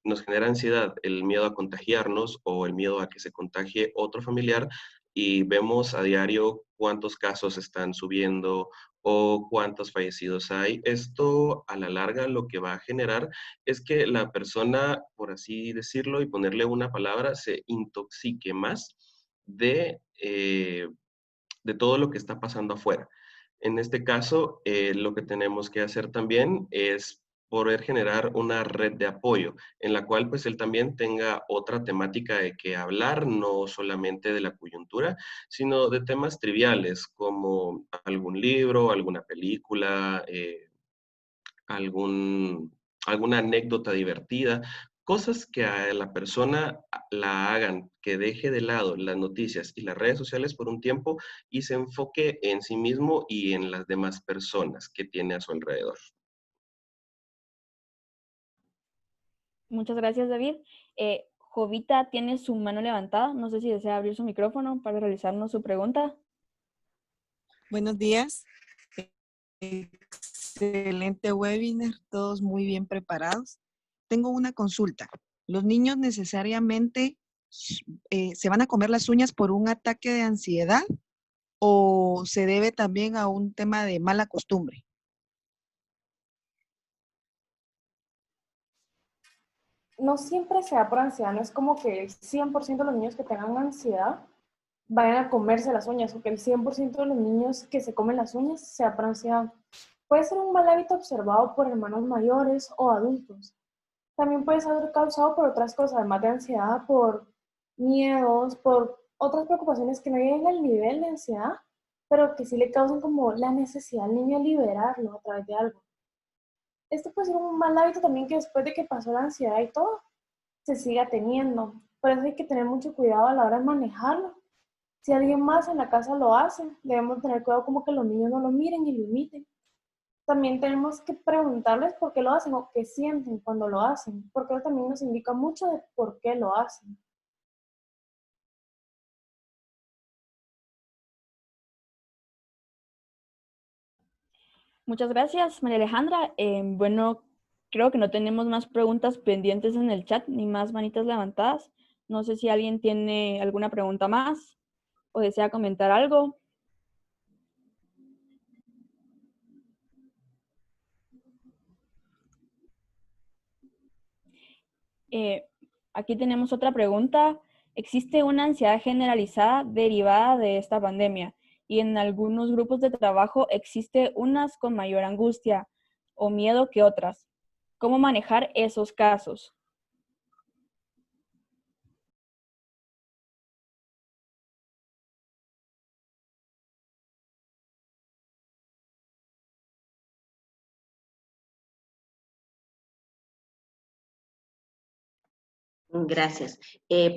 nos genera ansiedad el miedo a contagiarnos o el miedo a que se contagie otro familiar, y vemos a diario cuántos casos están subiendo o cuántos fallecidos hay. Esto a la larga lo que va a generar es que la persona, por así decirlo y ponerle una palabra, se intoxique más de, eh, de todo lo que está pasando afuera. En este caso, lo que tenemos que hacer también es poder generar una red de apoyo en la cual pues él también tenga otra temática de que hablar, no solamente de la coyuntura, sino de temas triviales como algún libro, alguna película, algún, alguna anécdota divertida, cosas que a la persona la hagan que deje de lado las noticias y las redes sociales por un tiempo y se enfoque en sí mismo y en las demás personas que tiene a su alrededor. Muchas gracias, David. Jovita tiene su mano levantada. No sé si desea abrir su micrófono para realizarnos su pregunta. Buenos días. Excelente webinar, todos muy bien preparados. Tengo una consulta. ¿Los niños necesariamente se van a comer las uñas por un ataque de ansiedad o se debe también a un tema de mala costumbre? no siempre se da por ansiedad, no es como que el 100% de los niños que tengan ansiedad vayan a comerse las uñas, o que el 100% de los niños que se comen las uñas sea por ansiedad. Puede ser un mal hábito observado por hermanos mayores o adultos. También puede ser causado por otras cosas, además de ansiedad, por miedos, por otras preocupaciones que no lleguen al nivel de ansiedad, pero que sí le causan como la necesidad al niño de liberarlo a través de algo. Este puede ser un mal hábito también que después de que pasó la ansiedad y todo, se siga teniendo. Por eso hay que tener mucho cuidado a la hora de manejarlo. Si alguien más en la casa lo hace, debemos tener cuidado como que los niños no lo miren y lo imiten. También tenemos que preguntarles por qué lo hacen o qué sienten cuando lo hacen, porque eso también nos indica mucho de por qué lo hacen. Muchas gracias, María Alejandra. Bueno, creo que no tenemos más preguntas pendientes en el chat ni más manitas levantadas. No sé si alguien tiene alguna pregunta más o desea comentar algo. Aquí tenemos otra pregunta. ¿Existe una ansiedad generalizada derivada de esta pandemia? Y en algunos grupos de trabajo existe unas con mayor angustia o miedo que otras. ¿Cómo manejar esos casos? Gracias.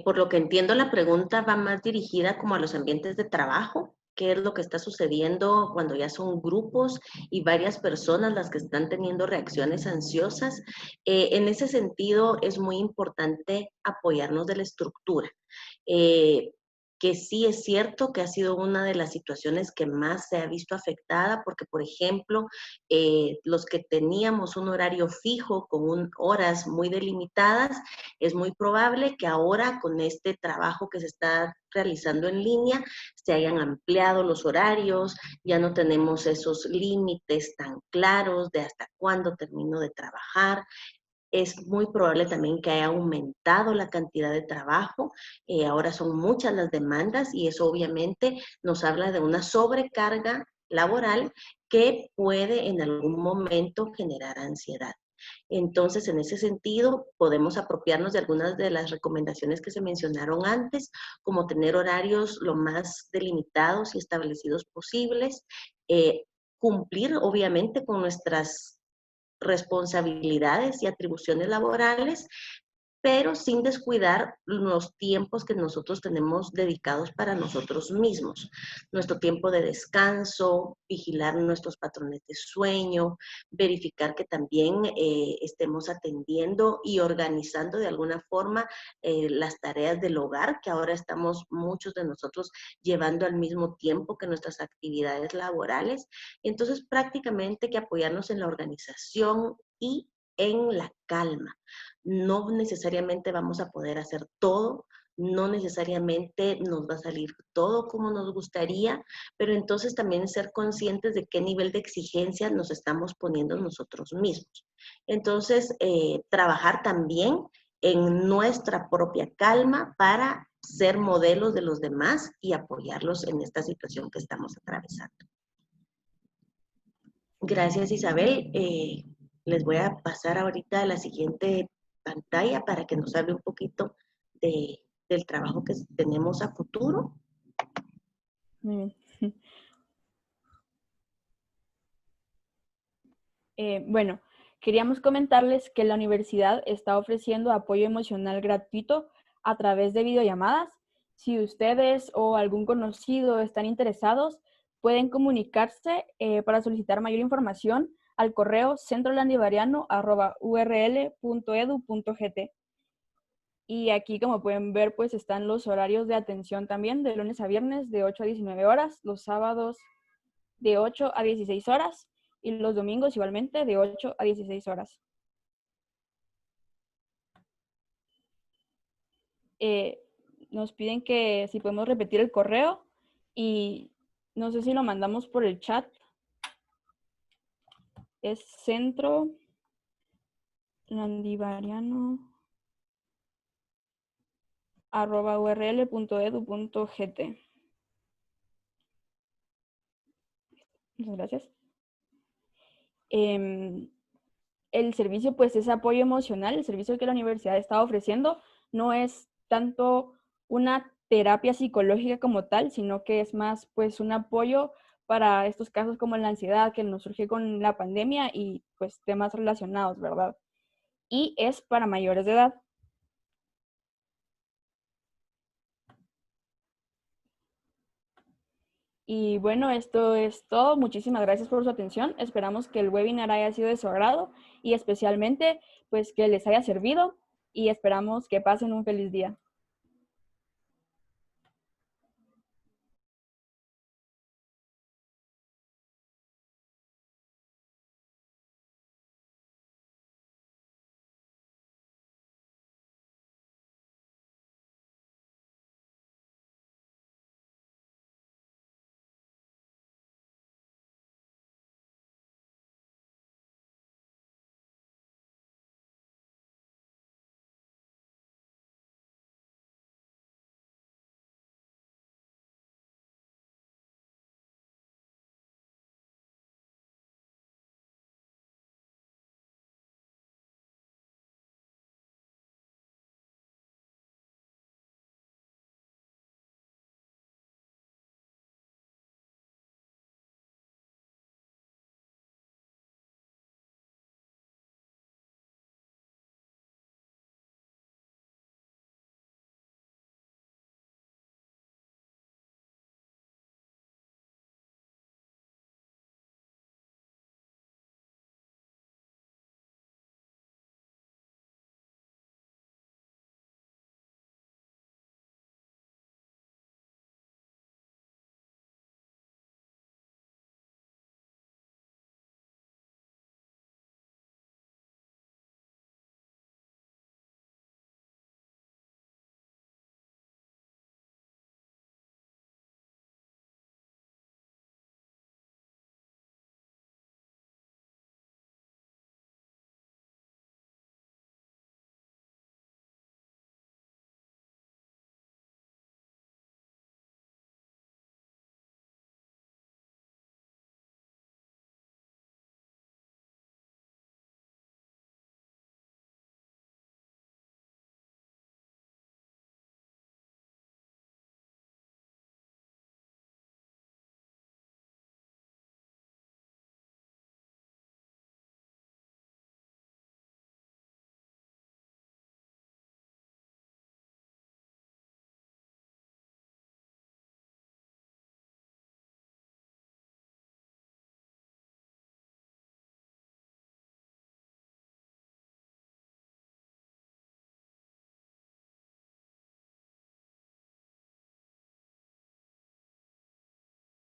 Por lo que entiendo, la pregunta va más dirigida como a los ambientes de trabajo. ¿Qué es lo que está sucediendo cuando ya son grupos y varias personas las que están teniendo reacciones ansiosas? En ese sentido, es muy importante apoyarnos de la estructura. Que sí es cierto que ha sido una de las situaciones que más se ha visto afectada, porque, por ejemplo, los que teníamos un horario fijo con horas muy delimitadas, es muy probable que ahora con este trabajo que se está realizando en línea se hayan ampliado los horarios, ya no tenemos esos límites tan claros de hasta cuándo termino de trabajar. Es muy probable también que haya aumentado la cantidad de trabajo. Ahora son muchas las demandas y eso obviamente nos habla de una sobrecarga laboral que puede en algún momento generar ansiedad. Entonces, en ese sentido, podemos apropiarnos de algunas de las recomendaciones que se mencionaron antes, como tener horarios lo más delimitados y establecidos posibles, cumplir obviamente con nuestras responsabilidades y atribuciones laborales, pero sin descuidar los tiempos que nosotros tenemos dedicados para nosotros mismos. Nuestro tiempo de descanso, vigilar nuestros patrones de sueño, verificar que también estemos atendiendo y organizando de alguna forma las tareas del hogar, que ahora estamos muchos de nosotros llevando al mismo tiempo que nuestras actividades laborales. Entonces, prácticamente que apoyarnos en la organización y en la calma. No necesariamente vamos a poder hacer todo, no necesariamente nos va a salir todo como nos gustaría, pero entonces también ser conscientes de qué nivel de exigencia nos estamos poniendo nosotros mismos. Entonces, trabajar también en nuestra propia calma para ser modelos de los demás y apoyarlos en esta situación que estamos atravesando. Gracias, Isabel. Les voy a pasar ahorita a la siguiente pantalla para que nos hable un poquito del trabajo que tenemos a futuro. Muy bien. Bueno, queríamos comentarles que la universidad está ofreciendo apoyo emocional gratuito a través de videollamadas. Si ustedes o algún conocido están interesados, pueden comunicarse para solicitar mayor información al correo centrolandivariano@url.edu.gt. Y aquí, como pueden ver, pues están los horarios de atención también, de lunes a viernes de 8 a 19 horas, los sábados de 8 a 16 horas y los domingos igualmente de 8 a 16 horas. Nos piden que si podemos repetir el correo y no sé si lo mandamos por el chat. Es centrolandivariano. www.url.edu.gt. Muchas gracias. El servicio pues es apoyo emocional. El servicio que la universidad está ofreciendo no es tanto una terapia psicológica como tal, sino que es más pues un apoyo para estos casos como la ansiedad que nos surge con la pandemia y pues temas relacionados, ¿verdad? Y es para mayores de edad. Y bueno, esto es todo. Muchísimas gracias por su atención. Esperamos que el webinar haya sido de su agrado y especialmente pues que les haya servido y esperamos que pasen un feliz día.